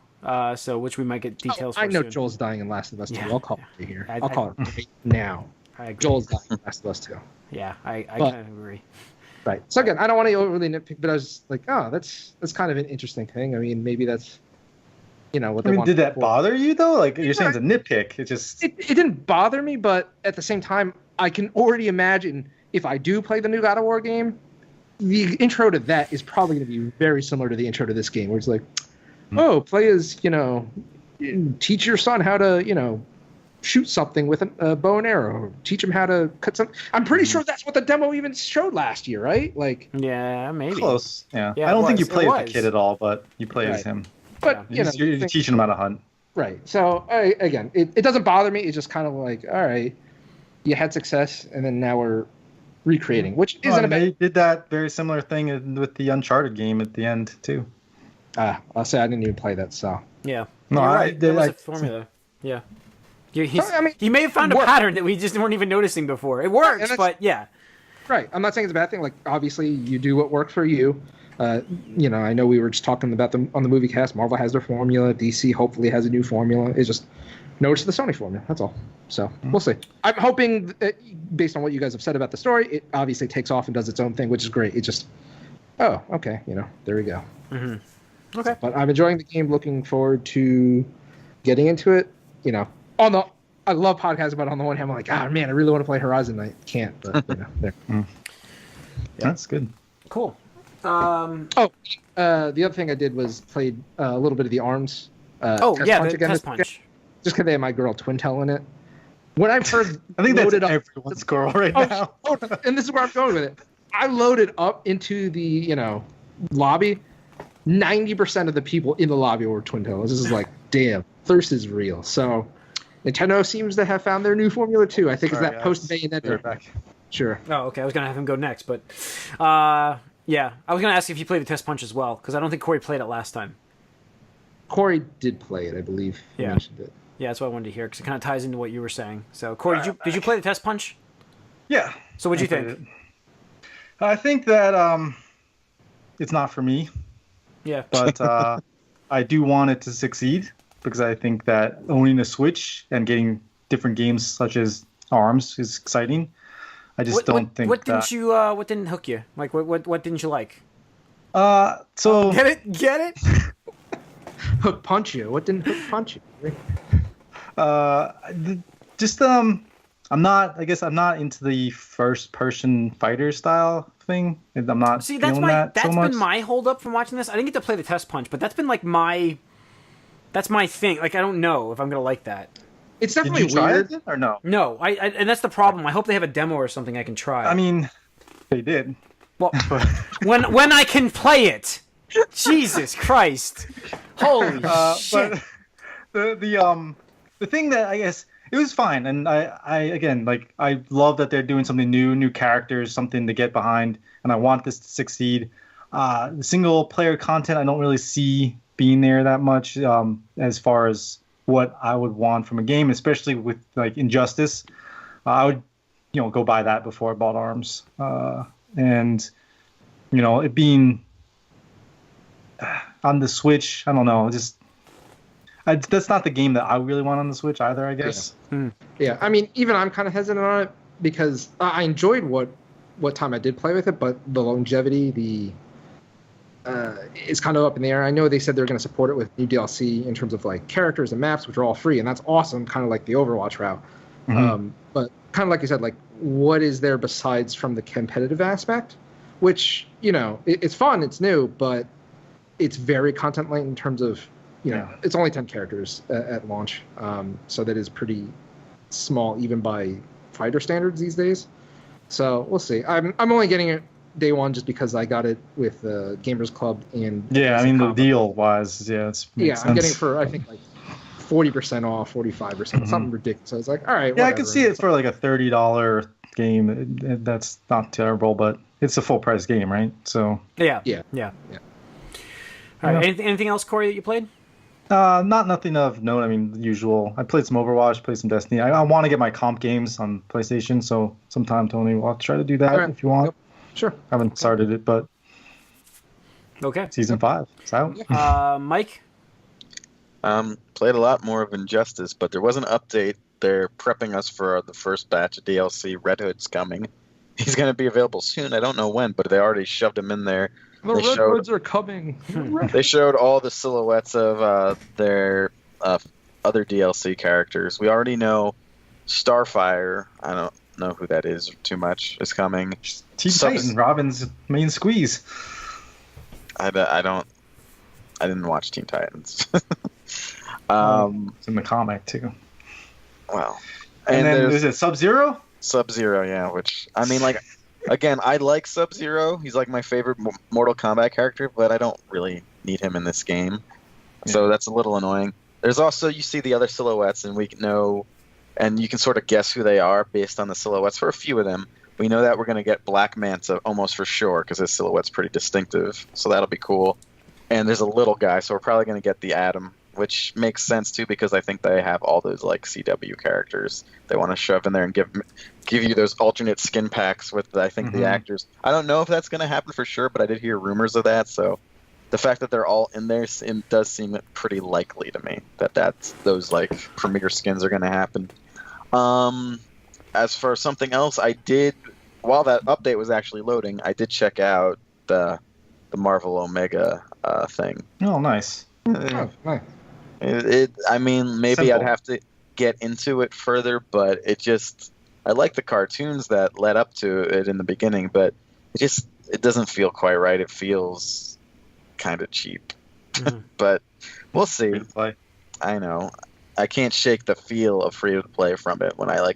so which we might get details. I know soon. Joel's dying in Last of Us 2. Yeah. I'll call it here. I'll call it right now. Joel's dying in Last of Us 2. Yeah, I kind of agree. Right. So again, I don't want to overly nitpick, but I was oh, that's kind of an interesting thing. I mean, maybe that's what they want. Did that bother you though? You're saying it's a nitpick. It just it didn't bother me, but at the same time, I can already imagine if I do play the new God of War game, the intro to that is probably going to be very similar to the intro to this game, where it's oh, play as teach your son how to shoot something with a bow and arrow. Teach him how to cut some. I'm pretty sure that's what the demo even showed last year, right? Yeah, maybe close. Yeah, yeah I don't think you play as the kid at all, but you play as him. But you're teaching him how to hunt. Right. So again, it doesn't bother me. It's just kind of all right, you had success, and then now we're recreating, which isn't a bad. They did that very similar thing with the Uncharted game at the end too. I'll say I didn't even play that. So yeah, no, you're right. That was a formula. Yeah. He may have found a pattern that we just weren't even noticing before. It works, but yeah. Right. I'm not saying it's a bad thing. Obviously, you do what works for you. I know we were just talking about them on the movie cast. Marvel has their formula. DC hopefully has a new formula. It's just notice the Sony formula. That's all. So we'll see. I'm hoping, based on what you guys have said about the story, it obviously takes off and does its own thing, which is great. It just, oh, okay, there we go. Mm-hmm. Okay. But I'm enjoying the game. Looking forward to getting into it. I love podcasts, but on the one hand, I'm like, man, I really want to play Horizon. I can't, but there. That's good. Cool. The other thing I did was played a little bit of the ARMS. Test Punch. Just because they had my girl Twintel in it. When I first I think that's up, everyone's girl right now. And this is where I'm going with it. I loaded up into the lobby. 90% of the people in the lobby were Twintel. This is damn, thirst is real. So Nintendo seems to have found their new formula too. I think it's that post Bayonetta. Sure. Oh, okay. I was gonna have him go next, but yeah, I was gonna ask if you played the Test Punch as well, because I don't think Corey played it last time. Corey did play it, I believe. Yeah. Mentioned it. Yeah, that's what I wanted to hear, because it kind of ties into what you were saying. So, Corey, did you play the Test Punch? Yeah. So, what'd you think? I think that it's not for me. Yeah. But I do want it to succeed, because I think that owning a Switch and getting different games such as ARMS is exciting. I just don't think what didn't hook you? What didn't you like? So Get it? Hook punch you? What didn't Hook punch you? Just I'm not. I guess I'm not into the first-person fighter style thing. I'm not. See, that's feeling that so much. been my holdup from watching this. I didn't get to play the test punch, but that's been like that's my thing. Like I don't know if I'm gonna like that. It's definitely Did you try weird. it or no? No, and that's the problem. I hope they have a demo or something I can try. I mean, they did. Well, when I can play it. Jesus Christ! Holy shit! But the thing that I guess it was fine, and I again like I love that they're doing something new characters, something to get behind, and I want this to succeed. The single player content I don't really see being there that much as far as what I would want from a game, especially with like Injustice. I would go buy that before I bought ARMS, and it being on the Switch, I don't know, that's not the game that I really want on the Switch either, I guess. Yeah, I mean, even I'm kind of hesitant on it because I enjoyed what time I did play with it, but the longevity, is kind of up in the air. I know they said they're going to support it with new DLC in terms of like characters and maps, which are all free, and that's awesome, kind of like the Overwatch route. Mm-hmm. But kind of like you said, like what is there besides from the competitive aspect, which it's fun, it's new, but it's very content light in terms of it's only 10 characters at launch, so that is pretty small even by fighter standards these days. So we'll see. I'm only getting it day one just because I got it with Gamers Club and I mean the deal wise, it's I'm getting for I think like 40% off, 45%, something ridiculous. So I was like, all right, yeah, whatever. I could see it for like a $30 game. That's not terrible, but it's a full price game, right? So yeah. All right. Anything else, Corey, that you played? Nothing of note. I mean, the usual. I played some Overwatch, played some Destiny. I want to get my comp games on PlayStation, so sometime, Tony, we'll try to do that if you want. Yep. Sure. I haven't started it, but okay. Season 5, it's out. Mike? Played a lot more of Injustice, but there was an update. They're prepping us for the first batch of DLC. Red Hood's coming. He's going to be available soon. I don't know when, but they already shoved him in there. The Red Hoods are coming. They showed all the silhouettes of their other DLC characters. We already know Starfire. I don't know who that is too much. Is coming. Teen Titan, Robin's main squeeze. I didn't watch Teen Titans. It's in the comic too. Well, and then is it Sub-Zero? Sub-Zero, yeah. Which I mean, like, again, I like Sub-Zero. He's like my favorite Mortal Kombat character, but I don't really need him in this game. Yeah. So that's a little annoying. There's also, you see the other silhouettes, and we know, and you can sort of guess who they are based on the silhouettes for a few of them. We know that we're going to get Black Manta almost for sure because his silhouette's pretty distinctive, so that'll be cool. And there's a little guy, so we're probably going to get the Atom, which makes sense too because I think they have all those like CW characters they want to shove in there and give you those alternate skin packs with I think the actors. I don't know if that's going to happen for sure, but I did hear rumors of that. So the fact that they're all in there does seem pretty likely to me that those like premiere skins are going to happen. As for something else, I did while that update was actually loading, I did check out the Marvel Omega thing. Oh, nice. Oh, nice. I mean, maybe Simple. I'd have to get into it further, but I like the cartoons that led up to it in the beginning, but it doesn't feel quite right. It feels kind of cheap, but we'll see. Free to play. I know. I can't shake the feel of free to play from it. When I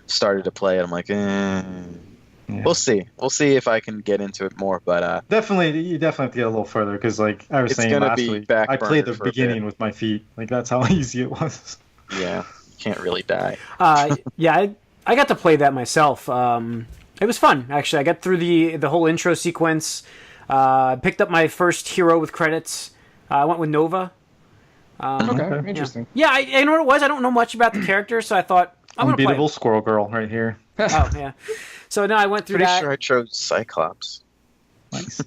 started to play it, I'm like, Yeah. We'll see. We'll see if I can get into it more, but you definitely have to get a little further because, like I was saying last week, I played the beginning with my feet. Like that's how easy it was. Yeah, you can't really die. Yeah, I got to play that myself. It was fun actually. I got through the whole intro sequence. Picked up my first hero with credits. I went with Nova. Okay, interesting. Yeah, I know what it was. I don't know much about the character, so I thought I'm gonna play. Unbeatable Squirrel Girl right here. Oh yeah. So no, I went through that. Pretty sure I chose Cyclops. Nice.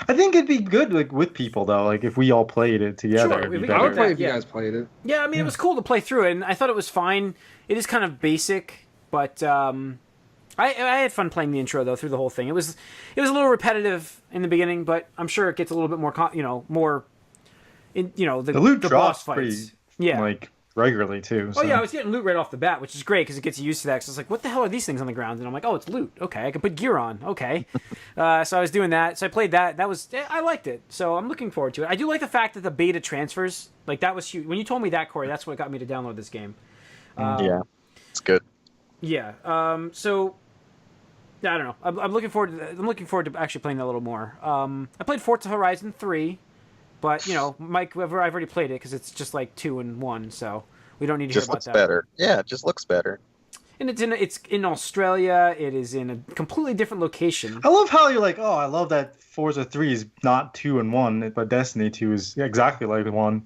I think it'd be good like with people though. Like if we all played it together. Sure, I would play if you guys played it. Yeah, I mean it was cool to play through it, and I thought it was fine. It is kind of basic, but I had fun playing the intro though through the whole thing. It was a little repetitive in the beginning, but I'm sure it gets a little bit more more the loot the drops boss fights. pretty, Yeah. like regularly too. Oh So. yeah, I was getting loot right off the bat, which is great because it gets you used to that. Cause it's like, what the hell are these things on the ground? And I'm like, oh, it's loot. Okay, I can put gear on. Okay, so I was doing that. So I played that. I liked it. So I'm looking forward to it. I do like the fact that the beta transfers. Like that was huge. When you told me that, Corey, that's what got me to download this game. Yeah, it's good. Yeah. So I don't know. I'm looking forward to. I'm looking forward to actually playing that a little more. I played Forza Horizon 3, but Mike, I've already played it because it's just like 2 and 1, so we don't need to Just hear about looks that. better. Yeah, it just looks better. And it's in Australia. It is in a completely different location. I love how you're like, oh, I love that Forza 3 is not 2 and 1, but Destiny 2 is exactly like 1.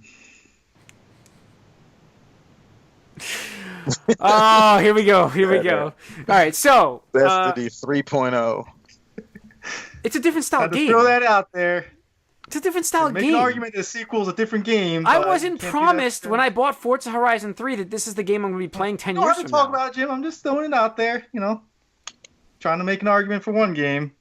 Oh, here we go. Here we go. All right, so Destiny 3.0. it's a different style Had to game. throw that out there. It's a different style Make game. an argument that the sequel's a different game. I but wasn't can't do that. promised when I bought Forza Horizon 3 that this is the game I'm going to be playing 10 You don't years have from to talk now. about it, Jim. I'm just throwing it out there. Trying to make an argument for one game.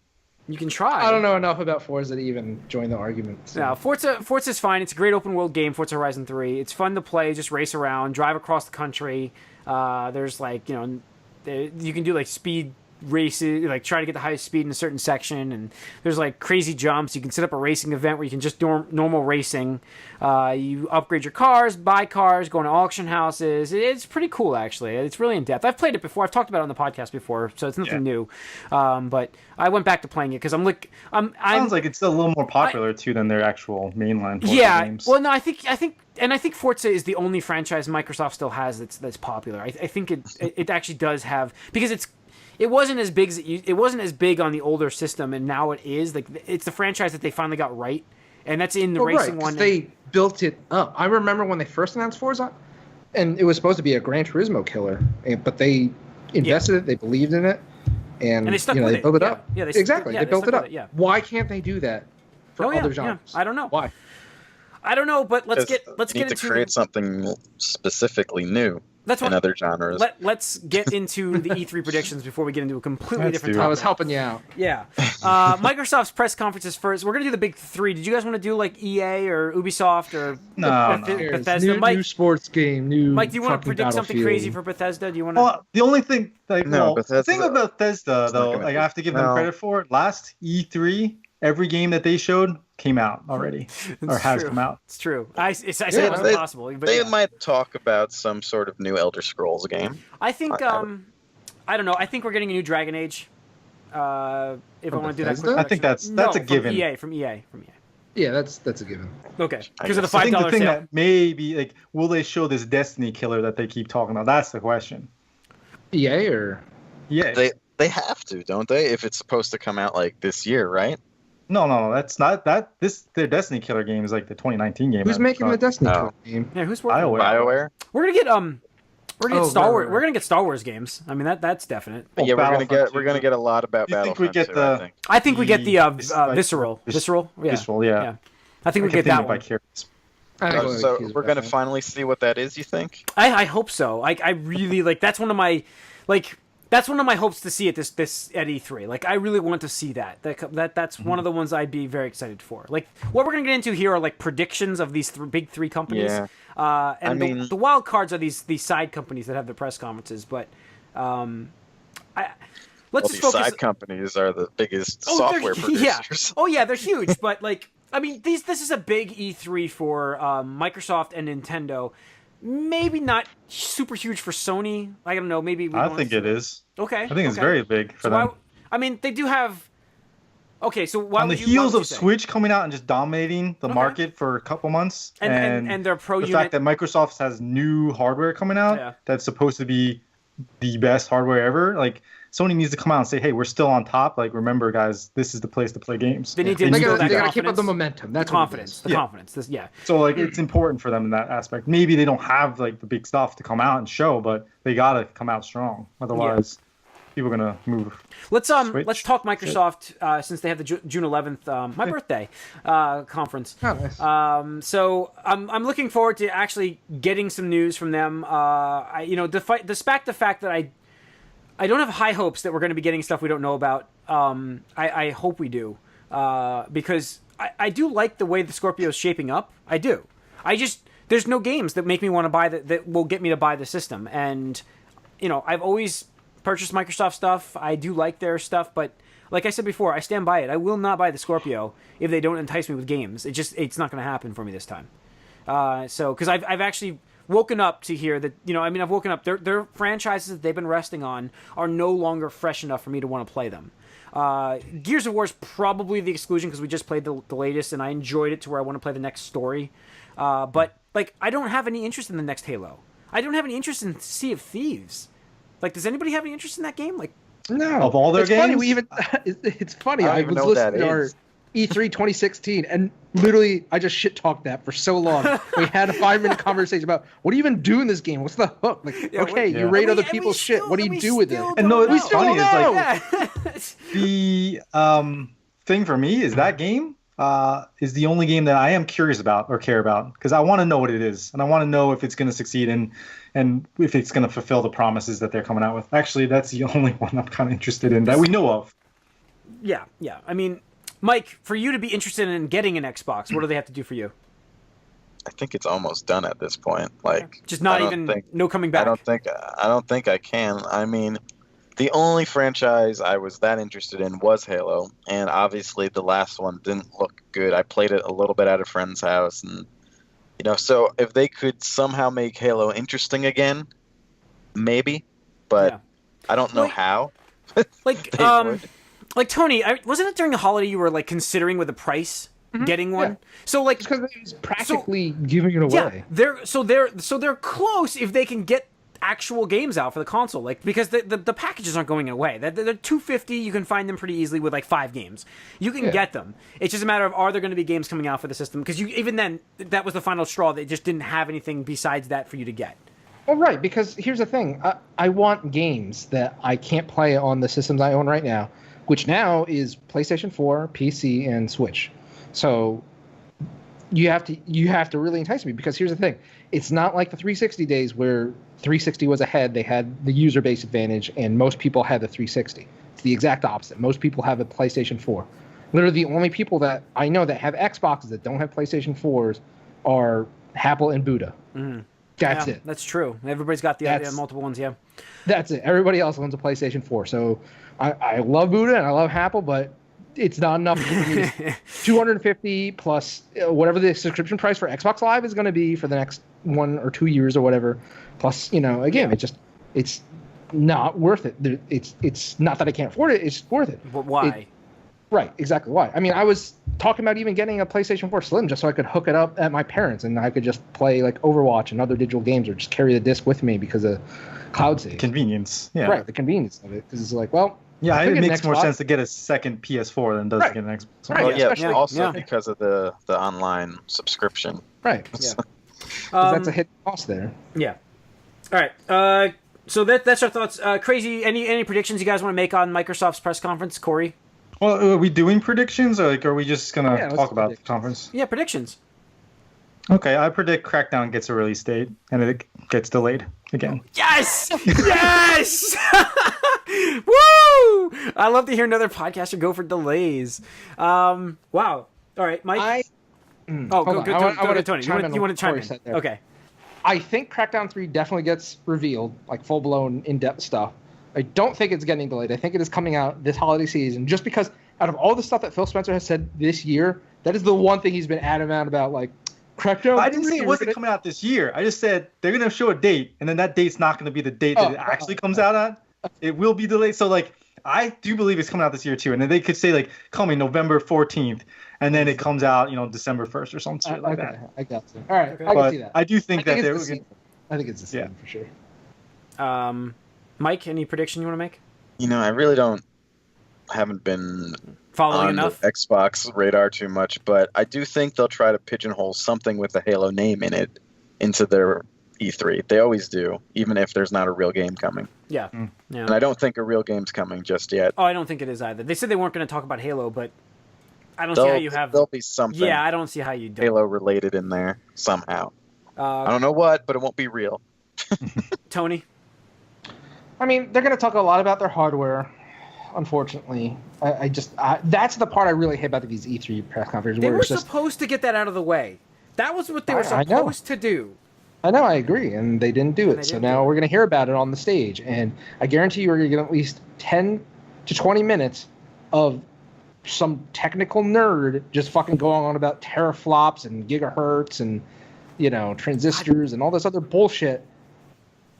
You can try. I don't know enough about Forza to even join the argument. So. No, Forza's fine. It's a great open world game, Forza Horizon 3. It's fun to play, just race around, drive across the country. There's you can do like speed races, like try to get the highest speed in a certain section, and there's like crazy jumps. You can set up a racing event where you can just do normal racing. You upgrade your cars, buy cars, go into auction houses. It's pretty cool, actually. It's really in depth. I've played it before. I've talked about it on the podcast before, so it's nothing new. But I went back to playing it because Sounds like it's a little more popular too than their actual mainline Forza games. Well, no, I think Forza is the only franchise Microsoft still has that's popular. I think it actually does have, because it wasn't as big on the older system, and now it is. Like, it's the franchise that they finally got right, and that's in the racing one. They built it up. I remember when they first announced Forza, and it was supposed to be a Gran Turismo killer, but they invested it, they believed in it, and they stuck with they it. built it up. Yeah, Exactly. They built it stuck up. with it, yeah. Why can't they do that for other genres? I don't know. Why? I don't know, but let's get need into to create something specifically new in other genres. Let's get into the E3 predictions before we get into a completely different topic. I was helping you out. Yeah. Microsoft's press conferences first. We're going to do the big three. Did you guys want to do like EA or Ubisoft or Bethesda? New sports game, Mike, do you want to predict something crazy for Bethesda? Do you want to? Well, the only thing, the thing about Bethesda, though, gonna I have to give them credit for it. Last E3, every game that they showed came out already, or has come out. It's true. I said it was impossible. But they might talk about some sort of new Elder Scrolls game. I think, I don't know. I think we're getting a new Dragon Age. If I want to do that quick. I think that's a given. From EA. Yeah, that's a given. Okay, because of the $5 I think the thing sale. that may be, like, will they show this Destiny killer that they keep talking about? That's the question. EA or? Yeah. They have to, don't they? If it's supposed to come out like this year, right? No, that's not that. Their Destiny killer game is like the 2019 game. Who's making the Destiny killer game? Yeah, who's working? BioWare. We're gonna get Star Wars. We're gonna get Star Wars games. I mean, that's definite. Yeah, we're gonna get a lot about Battlefront. I think we get the Visceral. Visceral, yeah. I think we get that one. So we're gonna finally see what that is. You think? I hope so. I really like. That's one of my hopes to see at this at E3. Like, I really want to see that. That's one of the ones I'd be very excited for. Like, what we're gonna get into here are like predictions of these big three companies. Yeah. And the wild cards are these side companies that have the press conferences. But let's just focus. Side companies are the biggest software producers. Yeah. Oh yeah, they're huge. But like, I mean, this is a big E3 for Microsoft and Nintendo. Maybe not super huge for Sony. I don't know. Maybe I think it is. Okay. I think it's very big for them. I mean, they do have. Okay, so why on the heels of Switch coming out and just dominating the market for a couple months, and their Pro the unit, fact that Microsoft has new hardware coming out that's supposed to be the best hardware ever, like. Sony needs to come out and say, "Hey, we're still on top. Like, remember, guys, this is the place to play games." They need to. They gotta keep up the momentum. That's confidence. The confidence. So, like, it's important for them in that aspect. Maybe they don't have like the big stuff to come out and show, but they gotta come out strong. Otherwise, people are gonna move. Let's talk Microsoft since they have the June 11th, my birthday, conference. Oh, nice. So I'm looking forward to actually getting some news from them. Despite the fact that I don't have high hopes that we're going to be getting stuff we don't know about. I hope we do, because I do like the way the Scorpio is shaping up. I do. there's no games that make me want to buy that will get me to buy the system. And I've always purchased Microsoft stuff. I do like their stuff, but like I said before, I stand by it. I will not buy the Scorpio if they don't entice me with games. It's not going to happen for me this time. Because I've actually woken up to hear that I've woken up. Their franchises that they've been resting on are no longer fresh enough for me to want to play them. Gears of War is probably the exclusion because we just played the latest and I enjoyed it to where I want to play the next story. But like I don't have any interest in the next Halo. I don't have any interest in Sea of Thieves. Like, does anybody have any interest in that game? Like, no. Of all their it's games, funny, it's funny. I was listening to our E3 2016, and literally, I just shit talked that for so long. We had a 5-minute conversation about what do you even do in this game? What's the hook? Like, you raid other people's shit. What do you do with it? And no, it's funny. It's like the thing for me is that game is the only game that I am curious about or care about because I want to know what it is and I want to know if it's going to succeed and if it's going to fulfill the promises that they're coming out with. Actually, that's the only one I'm kind of interested in that we know of. Yeah. I mean, Mike, for you to be interested in getting an Xbox, what do they have to do for you? I think it's almost done at this point. Like, just not even no coming back. I don't think I can. I mean, the only franchise I was that interested in was Halo, and obviously the last one didn't look good. I played it a little bit at a friend's house, and so if they could somehow make Halo interesting again, maybe, but I don't know how. Like Tony, wasn't it during the holiday you were like considering with the price getting one? Yeah. So like because it was practically giving it away. Yeah, they're close if they can get actual games out for the console, like because the packages aren't going away. They're $250. You can find them pretty easily with like 5 games. You can get them. It's just a matter of are there going to be games coming out for the system? Because even then, that was the final straw. They just didn't have anything besides that for you to get. Well, right, because here's the thing. I want games that I can't play on the systems I own right now, which now is PlayStation 4, PC, and Switch. So you have to really entice me because here's the thing. It's not like the 360 days where 360 was ahead. They had the user base advantage, and most people had the 360. It's the exact opposite. Most people have a PlayStation 4. Literally, the only people that I know that have Xboxes that don't have PlayStation 4s are Apple and Buddha. Mm-hmm. That's it. That's true. Everybody's got the multiple ones, yeah. That's it. Everybody else owns a PlayStation 4. So I love Buddha and I love Apple, but it's not enough for me. $250 plus whatever the subscription price for Xbox Live is going to be for the next 1 or 2 years or whatever. Plus, again, it's not worth it. It's not that I can't afford it. It's worth it. But why? Right, exactly why. I mean, I was talking about even getting a PlayStation 4 Slim just so I could hook it up at my parents' and I could just play like Overwatch and other digital games or just carry the disc with me because of cloud save. Convenience. Yeah. Right, the convenience of it. Because it's like, well, yeah, it makes more sense to get a second PS4 than does to get an Xbox. Right, also because of the online subscription. Right. Yeah. That's a hidden cost there. Yeah. All right. So that's our thoughts. Crazy. Any predictions you guys want to make on Microsoft's press conference, Corey? Well, are we doing predictions, or are we just gonna talk about the conference? Yeah, predictions. Okay, I predict Crackdown gets a release date and it gets delayed again. Yes! Yes! Woo! I love to hear another podcaster go for delays. Wow. All right, Mike. Go to Tony. You want to chime in? Okay. I think Crackdown 3 definitely gets revealed, like full-blown, in-depth stuff. I don't think it's getting delayed. I think it is coming out this holiday season, just because out of all the stuff that Phil Spencer has said this year, that is the one thing he's been adamant about, like, Crackdown. I didn't say it wasn't coming out this year. I just said they're going to show a date, and then that date's not going to be the date that it actually comes out on. It will be delayed. So, like, I do believe it's coming out this year, too. And then they could say, like, coming November 14th, and then it comes out, December 1st or something like that. I got you. All right, okay. I can see that. I do think that they're... I think it's the same, for sure. Mike, any prediction you want to make? I really haven't been following on enough the Xbox radar too much, but I do think they'll try to pigeonhole something with the Halo name in it into their E3. They always do, even if there's not a real game coming. Yeah. Yeah. And I don't think a real game's coming just yet. Oh, I don't think it is either. They said they weren't going to talk about Halo, but I don't see how you have... There'll be something. Yeah, I don't see how you do. Halo-related in there somehow. I don't know what, but it won't be real. Tony? I mean, they're going to talk a lot about their hardware, unfortunately. That's the part I really hate about these E3 press conferences. They were supposed to get that out of the way. That was what they were supposed to do. I know, I agree, and they didn't do it. So now we're going to hear about it on the stage, and I guarantee you we're going to get at least 10 to 20 minutes of some technical nerd just fucking going on about teraflops and gigahertz and, you know, transistors and all this other bullshit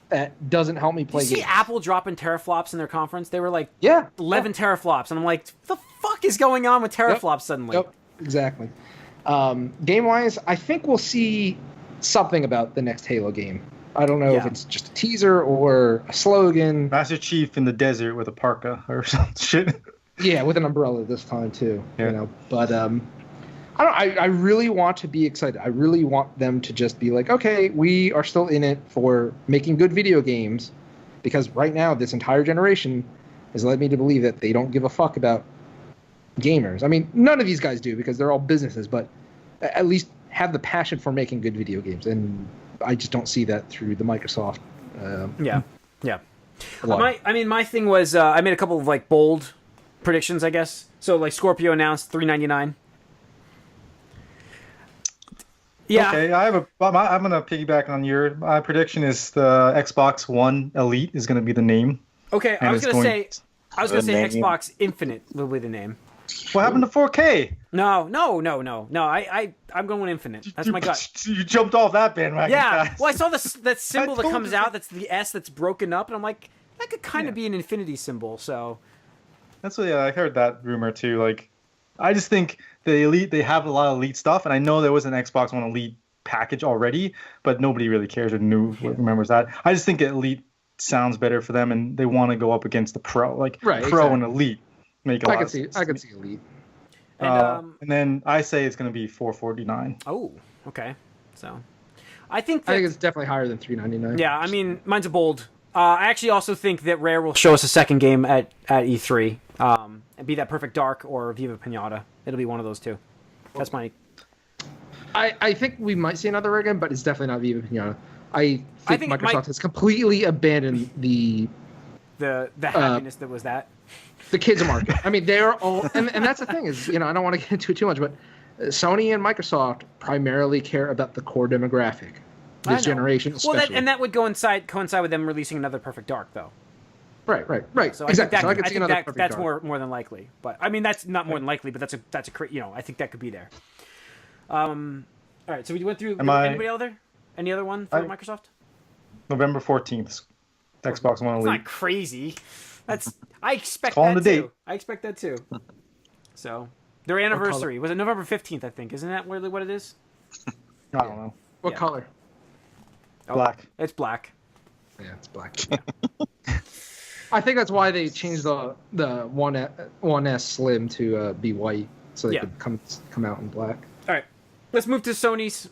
that doesn't help me play games. Did you see Apple dropping teraflops in their conference? They were like 11 teraflops, and I'm like, what the fuck is going on with teraflops suddenly? Yep, exactly. Game-wise, I think we'll see something about the next Halo game. I don't know if it's just a teaser or a slogan. Master Chief in the desert with a parka or some shit. Yeah, with an umbrella this time too. Yeah. You know, but I really want to be excited. I really want them to just be like, okay, we are still in it for making good video games, because right now this entire generation has led me to believe that they don't give a fuck about gamers. I mean, none of these guys do because they're all businesses, but at least have the passion for making good video games, and I just don't see that through the Microsoft. My thing was I made a couple of like bold predictions, I guess. So like Scorpio announced $399. Yeah. Okay, I'm gonna piggyback on my prediction is the Xbox One Elite is gonna be the name. Okay, I was gonna say Xbox Infinite will be the name. What happened to 4K? No. I'm going with Infinite. That's my gut. You jumped off that bandwagon. Yeah. Fast. Well, I saw that symbol that comes out. That's the S that's broken up, and I'm like, that could kind of be an infinity symbol. So. That's what I heard that rumor too. Like, I just think the Elite, they have a lot of Elite stuff, and I know there was an Xbox One Elite package already, but nobody really cares or remembers that. I just think Elite sounds better for them, and they want to go up against the Pro, Pro and Elite. Make a lot of sense. I can see Elite. And then I say it's going to be $449. Oh, okay. So, I think it's definitely higher than $399. Yeah, I mean, mine's a bold. I actually also think that Rare will show us a second game at E3, and be that Perfect Dark or Viva Pinata. It'll be one of those two. That's my. I think we might see another Rare game, but it's definitely not Viva Pinata. I think Microsoft has completely abandoned the happiness that was that. The kids market. I mean, they're all, and that's the thing is, you know, I don't want to get into it too much, but Sony and Microsoft primarily care about the core demographic this generation, especially. Well, that would coincide with them releasing another Perfect Dark, though. Right. So exactly. I think that's more than likely. But I mean, that's not more than likely, but that's a you know, I think that could be there. All right, so we went through. Anybody out there? Any other one for Microsoft? November 14th, Xbox One Elite. It's not crazy. I expect that too. I expect that too. So their anniversary was it November 15th? I think, isn't that really what it is? I don't know. What color? Black. It's black. Yeah, it's black. I think that's why they changed the 1S Slim to be white, so they could come out in black. All right, let's move to Sony's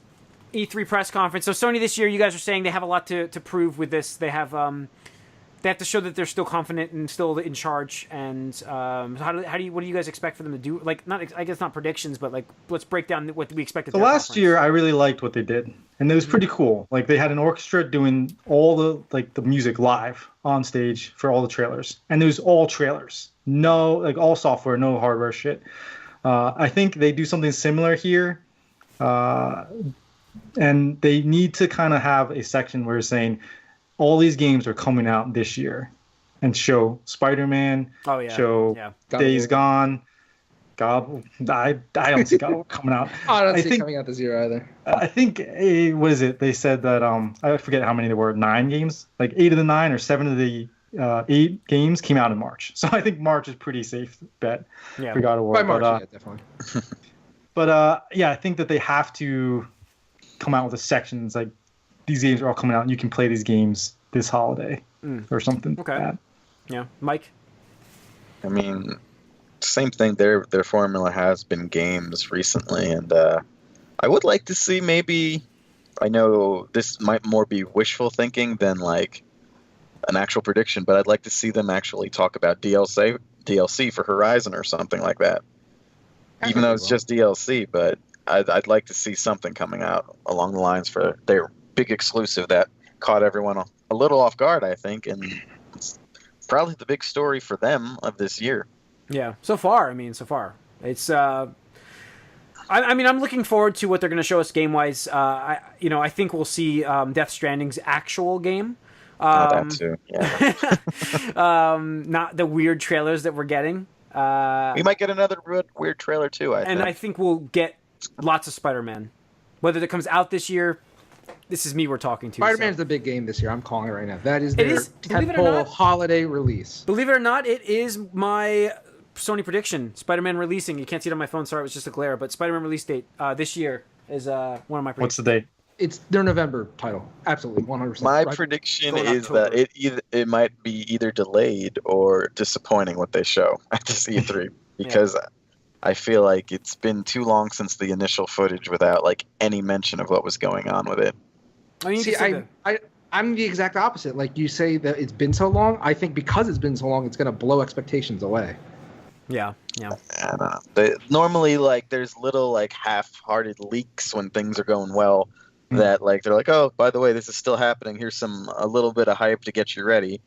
E3 press conference. So Sony this year, you guys are saying they have a lot to prove with this. They have to show that they're still confident and still in charge. And what do you guys expect for them to do? Like, I guess not predictions, but like, let's break down what we expected. So last year, I really liked what they did, and it was pretty cool. Like, they had an orchestra doing all the music live on stage for all the trailers, and it was all trailers, all software, no hardware shit. I think they do something similar here, and they need to kind of have a section where it's saying, all these games are coming out this year, and show Spider-Man, show Days Gone. God, I don't see God coming out. I don't see it coming out this year either. I think, what is it? They said that, I forget how many there were, 9 games? Like 8 of the 9 or 7 of the 8 games came out in March. So I think March is pretty safe bet for God of War. By March, definitely. But I think that they have to come out with a section that's like, these games are all coming out, and you can play these games this holiday or something. Okay. Like that. Yeah, Mike. I mean, same thing. Their formula has been games recently, and I would like to see maybe. I know this might more be wishful thinking than like an actual prediction, but I'd like to see them actually talk about DLC for Horizon or something like that. Even though it's just DLC, but I'd like to see something coming out along the lines for their big exclusive that caught everyone a little off guard, I think, and it's probably the big story for them of this year. Yeah, so far. It's I mean, I'm looking forward to what they're going to show us game-wise. I think we'll see Death Stranding's actual game. That too. Yeah. Not the weird trailers that we're getting. We might get another weird trailer too. I think we'll get lots of Spider-Man. Whether it comes out this year, this is me we're talking to. Spider-Man's the big game this year. I'm calling it right now. That is their believe it or tentpole not, holiday release. Believe it or not, it is my Sony prediction. Spider-Man releasing. You can't see it on my phone. Sorry, it was just a glare. But Spider-Man release date this year is one of my predictions. What's the date? It's their November title. Absolutely, 100%. My prediction is that it might be either delayed or disappointing what they show at this E3 because I feel like it's been too long since the initial footage without like any mention of what was going on with it. I mean, see, I'm the exact opposite. Like you say that it's been so long. I think because it's been so long, it's going to blow expectations away. Yeah. I don't know. Normally, like, there's little like half-hearted leaks when things are going well. That like they're like, oh, by the way, this is still happening. Here's a little bit of hype to get you ready,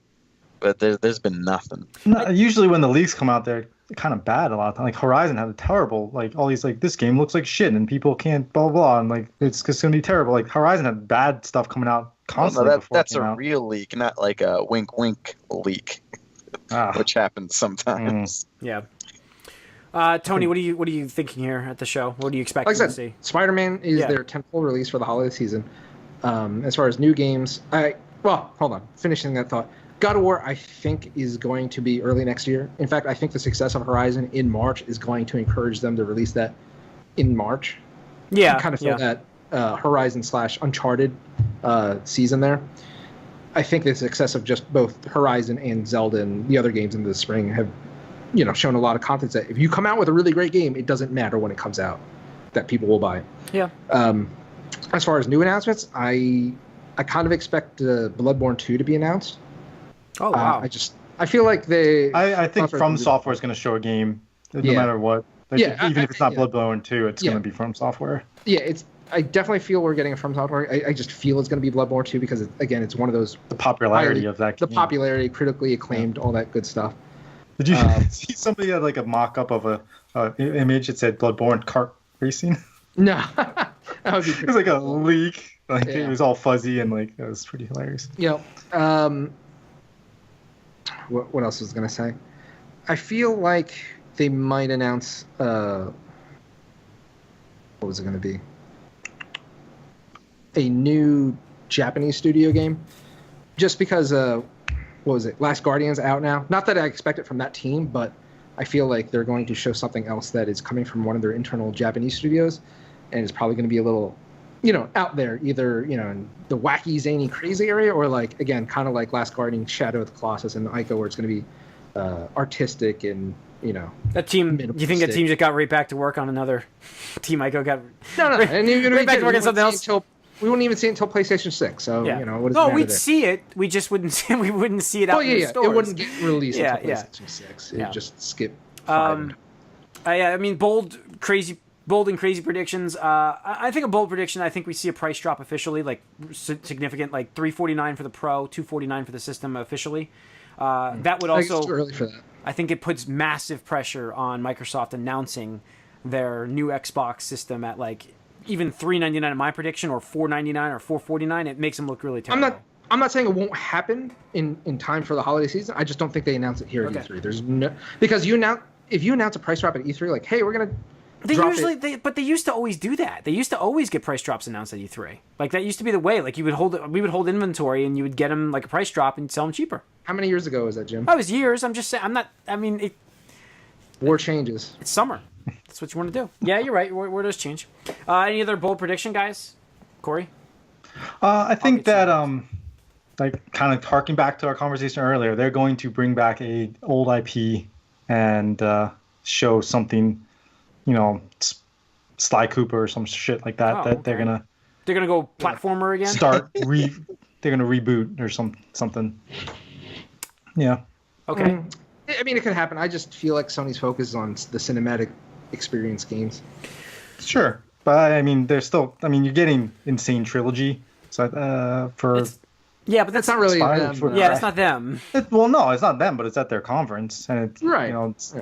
but there's been nothing. No, usually when the leaks come out, they're kind of bad a lot of time. Like Horizon had a terrible, like all these like this game looks like shit and people can't blah blah and like it's gonna be terrible. Like Horizon had bad stuff coming out constantly. No, that's a real leak, not like a wink leak, which happens sometimes. Yeah. Tony, what are you thinking here at the show? What do you expect to see? Spider-Man is their tentpole release for the holiday season. As far as new games, hold on. Finishing that thought. God of War, I think, is going to be early next year. In fact, I think the success of Horizon in March is going to encourage them to release that in March. Yeah. And kind of fill that Horizon / Uncharted season there. I think the success of just both Horizon and Zelda and the other games in the spring have shown a lot of confidence that if you come out with a really great game, it doesn't matter when it comes out, that people will buy it. Yeah. As far as new announcements, I kind of expect Bloodborne 2 to be announced. Oh, wow. I feel like I think From Software is going to show a game no matter what. Like, even if it's not Bloodborne 2, it's going to be From Software. Yeah, I definitely feel we're getting it From Software. I just feel it's going to be Bloodborne 2 because, it's one of those... The popularity of that game. The popularity, critically acclaimed, all that good stuff. Did you see somebody had like a mock-up of a image that said Bloodborne kart racing? No. That would be it was like a leak. Like it was all fuzzy and like it was pretty hilarious. Yeah. What else was I gonna say? I feel like they might announce what was it gonna be? A new Japanese studio game. Just because what was it? Last Guardian's out now. Not that I expect it from that team, but I feel like they're going to show something else that is coming from one of their internal Japanese studios, and it's probably going to be a little, out there, either in the wacky, zany, crazy area, or like again, kind of like Last Guardian, Shadow of the Colossus, and Ico, where it's going to be artistic and that team. Do you think that team just got right back to work on another team? Ico got no, and you're right back to work on something else. We wouldn't even see it until PlayStation 6. So, what is no, we'd see it. We just wouldn't see it. We wouldn't see it out in the stores. It wouldn't get released until PlayStation 6. It would just skip 5. I mean, bold and crazy predictions. I think a bold prediction, I think we see a price drop officially, like significant, like $349 for the Pro, $249 for the system officially. That would also... I think it's too early for that. I think it puts massive pressure on Microsoft announcing their new Xbox system at like... even $399 in my prediction, or $499 or $449, it makes them look really terrible. I'm not saying it won't happen in time for the holiday season. I just don't think they announce it here at E3. There's no because if you announce a price drop at E3, like, hey, we're gonna. But they used to always do that. They used to always get price drops announced at E3. Like that used to be the way. Like we would hold inventory and you would get them like a price drop and sell them cheaper. How many years ago was that, Jim? That was years. I'm just saying. I'm not. I mean, war changes. It's summer. That's what you want to do. Yeah, you're right. Where does change? Any other bold prediction, guys? Corey? I think that, like, kind of harking back to our conversation earlier, they're going to bring back a old IP and show something, Sly Cooper or some shit like that. They're gonna go platformer again. They're gonna reboot or something. Yeah. Okay. I mean, it could happen. I just feel like Sony's focus is on the cinematic experience games. Sure, but I mean, you're getting Insane Trilogy, so but that's not really them. It's not them. No, it's not them, but it's at their conference, and it's it's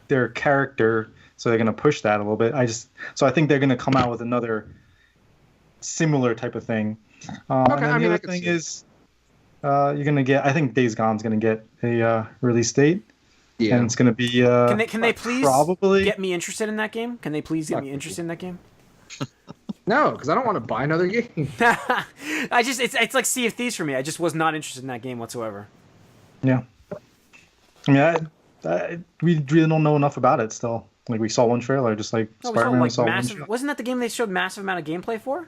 their character so they're going to push that a little bit. So I think they're going to come out with another similar type of thing. And then the other thing is, you're going to get. I think Days Gone's going to get a release date. Yeah, and it's going to be. Can they please probably get me interested in that game? Can they please get me interested in that game? No, because I don't want to buy another game. It's like Sea of Thieves for me. I just was not interested in that game whatsoever. Yeah, I mean, we really don't know enough about it still. Like we saw one trailer, just like Spider-Man. We saw massive. Wasn't that the game they showed massive amount of gameplay for?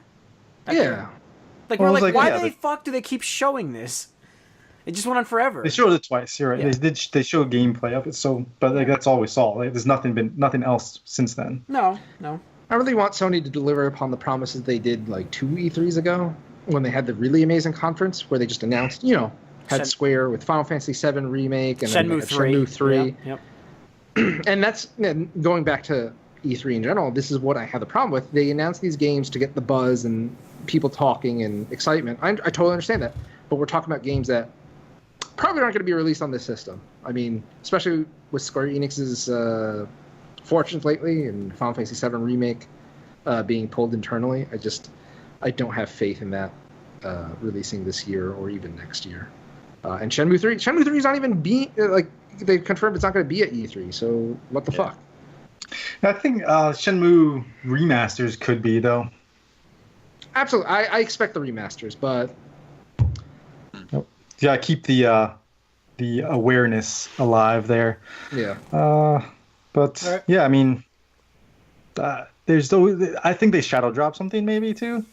Yeah. Like we're like, why the fuck do they keep showing this? It just went on forever. They showed it twice. You're right. Yeah. They showed gameplay of it. So, but like that's all we saw. Like, there's nothing else since then. No. I really want Sony to deliver upon the promises they did like 2 E3s ago when they had the really amazing conference where they just announced, had Square with Final Fantasy VII Remake and Shenmue 3. Yep. And that's going back to E3 in general. This is what I have the problem with. They announced these games to get the buzz and people talking and excitement. I totally understand that. But we're talking about games that probably aren't going to be released on this system. I mean, especially with Square Enix's fortunes lately and Final Fantasy VII Remake being pulled internally. I don't have faith in that releasing this year or even next year. And Shenmue 3 is not even they confirmed it's not going to be at E3. So what the fuck? I think Shenmue remasters could be though. Absolutely, I expect the remasters, but yeah, keep the awareness alive there. Yeah. But right. Yeah, I mean, there's always, I think they shadow drop something maybe too.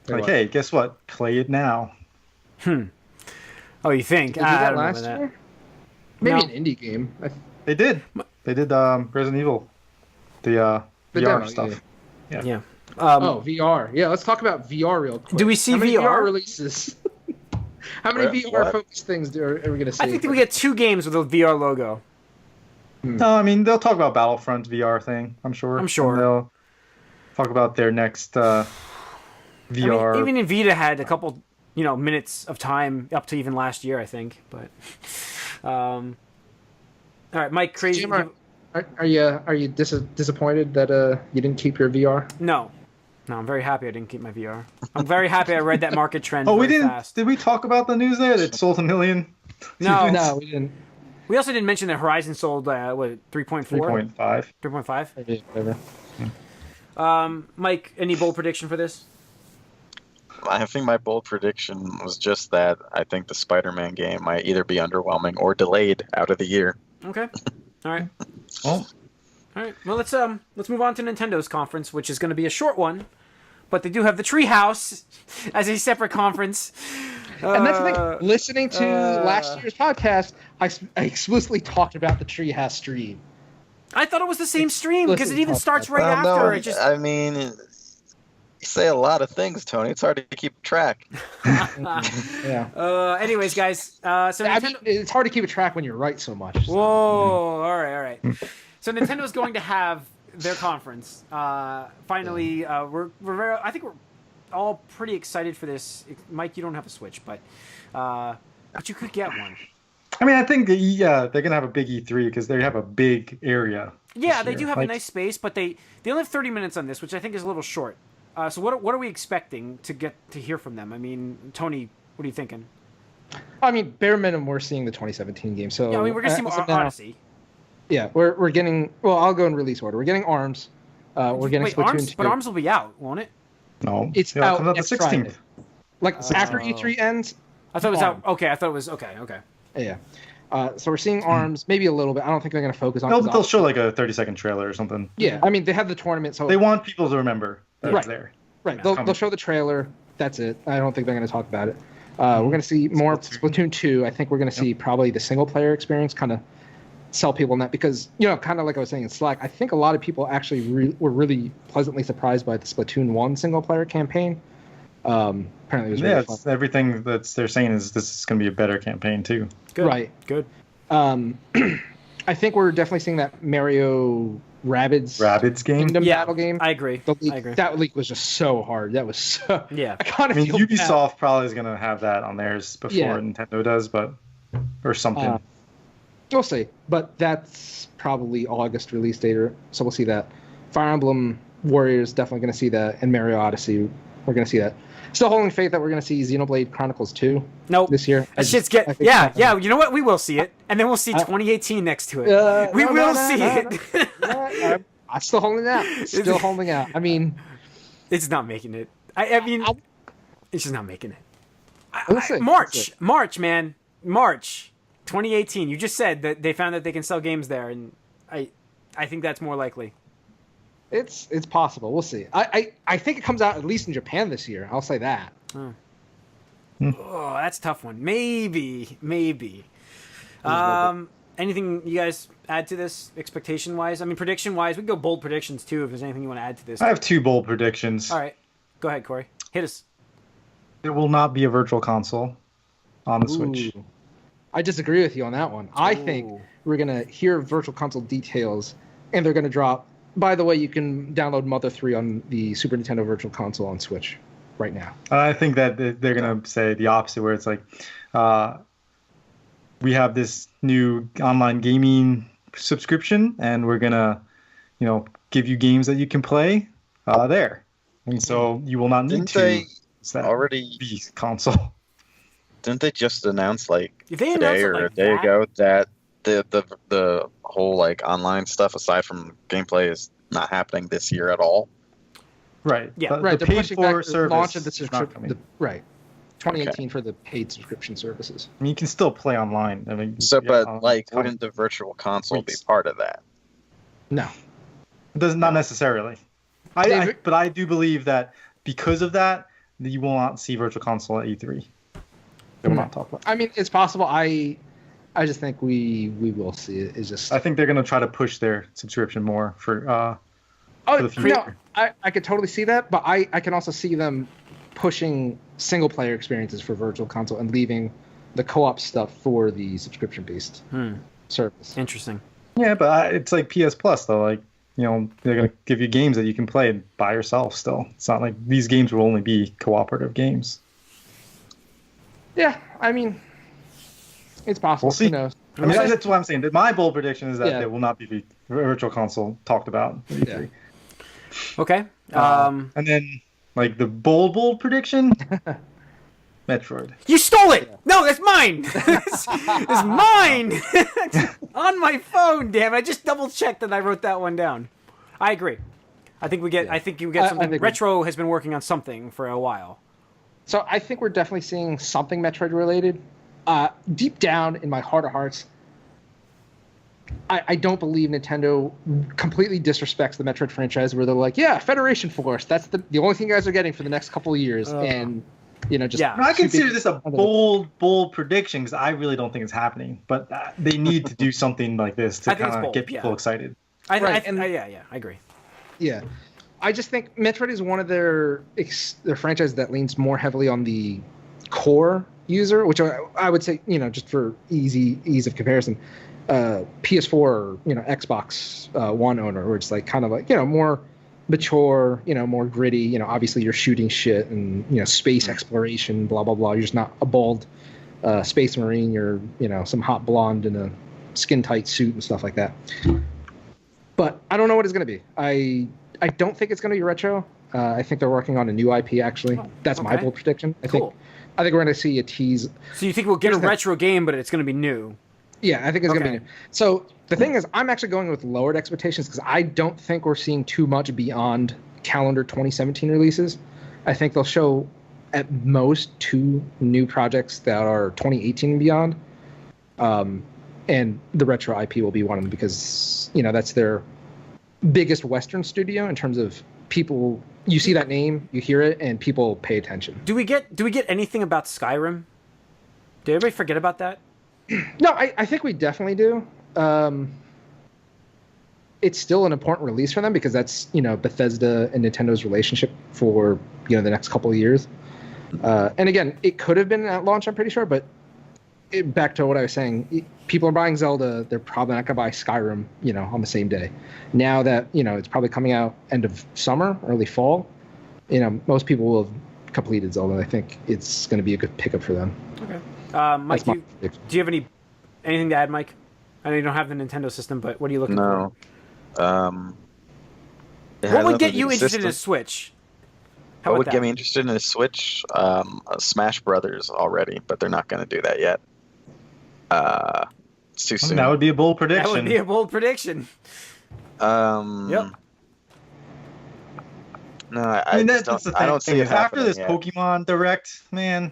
Like, hey, guess what? Play it now. Oh, you think? Did they do that last year? Maybe an indie game. They did. They did Resident Evil, the VR stuff. Yeah. VR. Yeah, let's talk about VR real quick. Do we see VR releases? How many VR-focused things are we going to see? I think that we get 2 games with a VR logo. No, I mean, they'll talk about Battlefront's VR thing, I'm sure. And they'll talk about their next VR. I mean, even Nvidia had a couple, minutes of time up to even last year, I think. But, all right, Mike, crazy. Jim, are you disappointed that you didn't keep your VR? No, I'm very happy I didn't keep my VR. I'm very happy I read that market trend. We didn't. Fast. Did we talk about the news there that sold 1 million? No, we didn't. We also didn't mention that Horizon sold 3.4? 3.5. 3.5? Whatever. Mike, any bold prediction for this? I think my bold prediction was just that I think the Spider-Man game might either be underwhelming or delayed out of the year. Okay. All right. All right. Well, let's move on to Nintendo's conference, which is going to be a short one, but they do have the Treehouse as a separate conference. And that's the thing. Listening to last year's podcast, I explicitly talked about the Treehouse stream. I thought it was the same stream because it even starts right after. No, I mean, you say a lot of things, Tony. It's hard to keep track. Yeah. Anyways, guys. It's hard to keep a track when you're right so much. So. Whoa. All right. So Nintendo's going to have their conference. Finally, I think we're all pretty excited for this. Mike, you don't have a Switch, but you could get one. I mean, I think they're gonna have a big E3 because they have a big area. Yeah, they do have a nice space, but they only have 30 minutes on this, which I think is a little short. So what are we expecting to hear from them? I mean, Tony, what are you thinking? I mean, bare minimum, we're seeing the 2017 game. So yeah, I mean, we're gonna see more Odyssey. Yeah, we're getting. Well, I'll go in release order. We're getting ARMS. We're getting Splatoon 2. But ARMS will be out, won't it? No, it's out the next 16th. Friday. Like after E3 ends. I thought it was out. Okay, I thought it was okay. Yeah. So we're seeing ARMS, maybe a little bit. I don't think they're going to focus on. They'll show like a 30-second trailer or something. Yeah, I mean they have the tournament, so they want people to remember that it's there. Right. They'll show the trailer. That's it. I don't think they're going to talk about it. We're going to see more Splatoon 2. I think we're going to see probably the single player experience kind of sell people on that because kind of like I was saying in Slack, I think a lot of people actually were really pleasantly surprised by the Splatoon 1 single player campaign. Apparently it was really fun. Everything that they're saying is this is going to be a better campaign too. Good. Right. Good. I think we're definitely seeing that Mario Rabbids game. Kingdom battle game. I agree. That leak was just so hard. That was so. Yeah. I mean, Ubisoft probably is going to have that on theirs before Nintendo does, or something. We'll see, but that's probably August release date, so we'll see that. Fire Emblem Warriors definitely going to see that, and Mario Odyssey, we're going to see that. Still holding faith that we're going to see Xenoblade Chronicles 2 this year. Yeah, you know what? We will see it, and then we'll see 2018 next to it. We will see it. I'm still holding out. Still holding out. I mean... It's not making it. I mean, it's just not making it. March, man. March 2018. You just said that they found that they can sell games there, and I think that's more likely. It's possible. We'll see. I think it comes out at least in Japan this year. I'll say that. Oh, that's a tough one. Maybe. Anything you guys add to this expectation-wise? I mean, prediction-wise, we can go bold predictions too if there's anything you want to add to this. I have 2 bold predictions. All right. Go ahead, Corey. Hit us. There will not be a virtual console on the Switch. I disagree with you on that one. I think we're going to hear virtual console details, and they're going to drop. By the way, you can download Mother 3 on the Super Nintendo Virtual Console on Switch right now. I think that they're going to say the opposite, where it's like, we have this new online gaming subscription, and we're going to, give you games that you can play there. And so you will not need to already be console. Didn't they just announce today or a day ago that the whole online stuff aside from gameplay is not happening this year at all? Right. Yeah. The paid for service launch of the subscription. Right. 2018 for the paid subscription services. I mean, you can still play online. I mean, wouldn't the virtual console be part of that? No. It does not necessarily. But I do believe that because of that, you will not see virtual console at E3. They will not talk about it. I mean, it's possible. I just think we will see it. It's just. I think they're going to try to push their subscription more for the future. No, I could totally see that, but I can also see them pushing single player experiences for virtual console and leaving the co-op stuff for the subscription based service. Interesting. Yeah, but it's like PS Plus though. They're going to give you games that you can play by yourself still. It's not like these games will only be cooperative games. Yeah, I mean, it's possible. We'll see. Who knows? I mean, that's what I'm saying. My bold prediction is that there will not be virtual console talked about. Yeah. Okay. And then, the bold prediction, Metroid. You stole it! No, that's mine! It's mine! On my phone, damn it. I just double-checked that I wrote that one down. I agree. I think you get something. Retro has been working on something for a while. So I think we're definitely seeing something Metroid-related. Deep down in my heart of hearts, I don't believe Nintendo completely disrespects the Metroid franchise where they're like, yeah, Federation Force, that's the only thing you guys are getting for the next couple of years. And, just... Yeah. I consider this a bold prediction because I really don't think it's happening. But they need to do something like this to kind of get people excited. I agree. Yeah. I just think Metroid is one of their franchises that leans more heavily on the core user, which I would say, just for ease of comparison, PS4 or Xbox One owner, where it's more mature, more gritty. Obviously you're shooting shit and space exploration, blah blah blah. You're just not a bald space marine. You're some hot blonde in a skin tight suit and stuff like that. But I don't know what it's going to be. I don't think it's going to be retro. I think they're working on a new IP, actually. That's my bold prediction. I think we're going to see a tease. So you think we'll get a retro game, but it's going to be new? Yeah, I think it's going to be new. So the thing is, I'm actually going with lowered expectations because I don't think we're seeing too much beyond calendar 2017 releases. I think they'll show at most 2 new projects that are 2018 and beyond. And the retro IP will be one of them because, that's their biggest Western studio in terms of people. You see that name, you hear it, and people pay attention. Do we get anything about Skyrim? Did everybody forget about that? No, I think we definitely do. It's still an important release for them because that's Bethesda and Nintendo's relationship for the next couple of years. And again, it could have been at launch, I'm pretty sure, but back to what I was saying, people are buying Zelda. They're probably not going to buy Skyrim, on the same day. Now that, it's probably coming out end of summer, early fall, most people will have completed Zelda. I think it's going to be a good pickup for them. Okay. Mike, do you have anything to add, Mike? I know you don't have the Nintendo system, but what are you looking No. for? What would get you interested in a Switch? What would get me interested in a Switch? Smash Brothers already, but they're not going to do that yet. It's too soon. That would be a bold prediction. That would be a bold prediction. Yep. No, I mean, just that's the don't. thing. I don't see it After this yet. Pokemon Direct, man,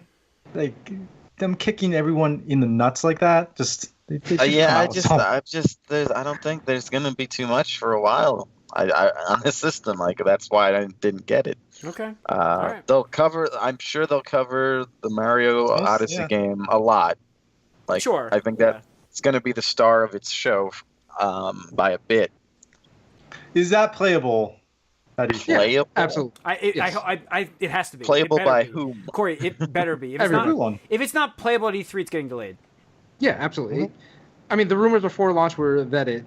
like them kicking everyone in the nuts like that, just. They Yeah, I don't think there's gonna be too much for a while. On this system, like that's why I didn't get it. Okay. Right. They'll cover. I'm sure they'll cover the Mario Odyssey game a lot. Like, sure. I think that it's gonna be the star of its show, by a bit. Is that playable? Playable? Yeah, absolutely. It has to be. Playable by whom? Corey, it better be. Everyone. If it's not playable at E3, it's getting delayed. Yeah, absolutely. I mean, the rumors before launch were that it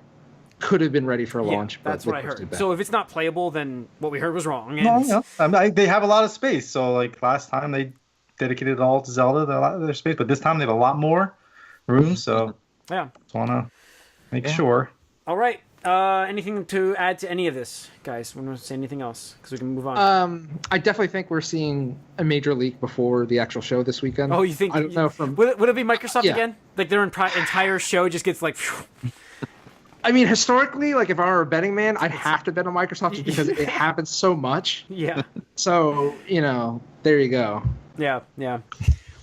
could have been ready for launch. That's what I heard. So if it's not playable, then what we heard was wrong. They have a lot of space. So like last time they dedicated it all to Zelda, their space, but this time they have a lot more room. So yeah, just wanna make sure. All right. Anything to add to any of this, guys? Want to say anything else? Because we can move on. I definitely think we're seeing a major leak before the actual show this weekend. Oh, you think? I don't know. Would it be Microsoft again? Like their entire show just gets like. I mean, historically, like if I were a betting man, I'd have to bet on Microsoft just because it happens so much. Yeah. So there you go. Yeah.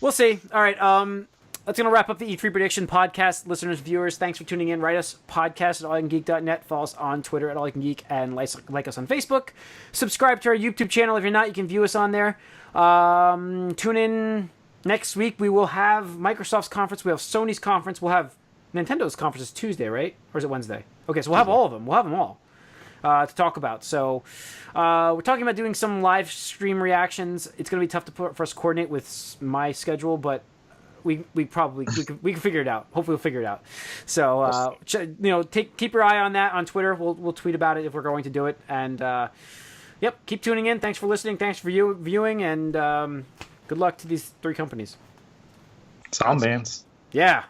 We'll see. All right. That's going to wrap up the E3 Prediction podcast. Listeners, viewers, thanks for tuning in. Write us podcast at allycangeek.net. Follow us on Twitter at allycangeek, and like us on Facebook. Subscribe to our YouTube channel. If you're not, you can view us on there. Tune in next week. We will have Microsoft's conference. We have Sony's conference. We'll have Nintendo's conference is Tuesday, right? Or is it Wednesday? Okay, so we'll have all of them. We'll have them all to talk about. So we're talking about doing some live stream reactions. It's going to be tough for us to coordinate with my schedule, but we can figure it out. Hopefully we'll figure it out. So keep your eye on that on Twitter. We'll tweet about it if we're going to do it. And keep tuning in. Thanks for listening. Thanks for viewing, and good luck to these 3 companies. Sound bands. Yeah.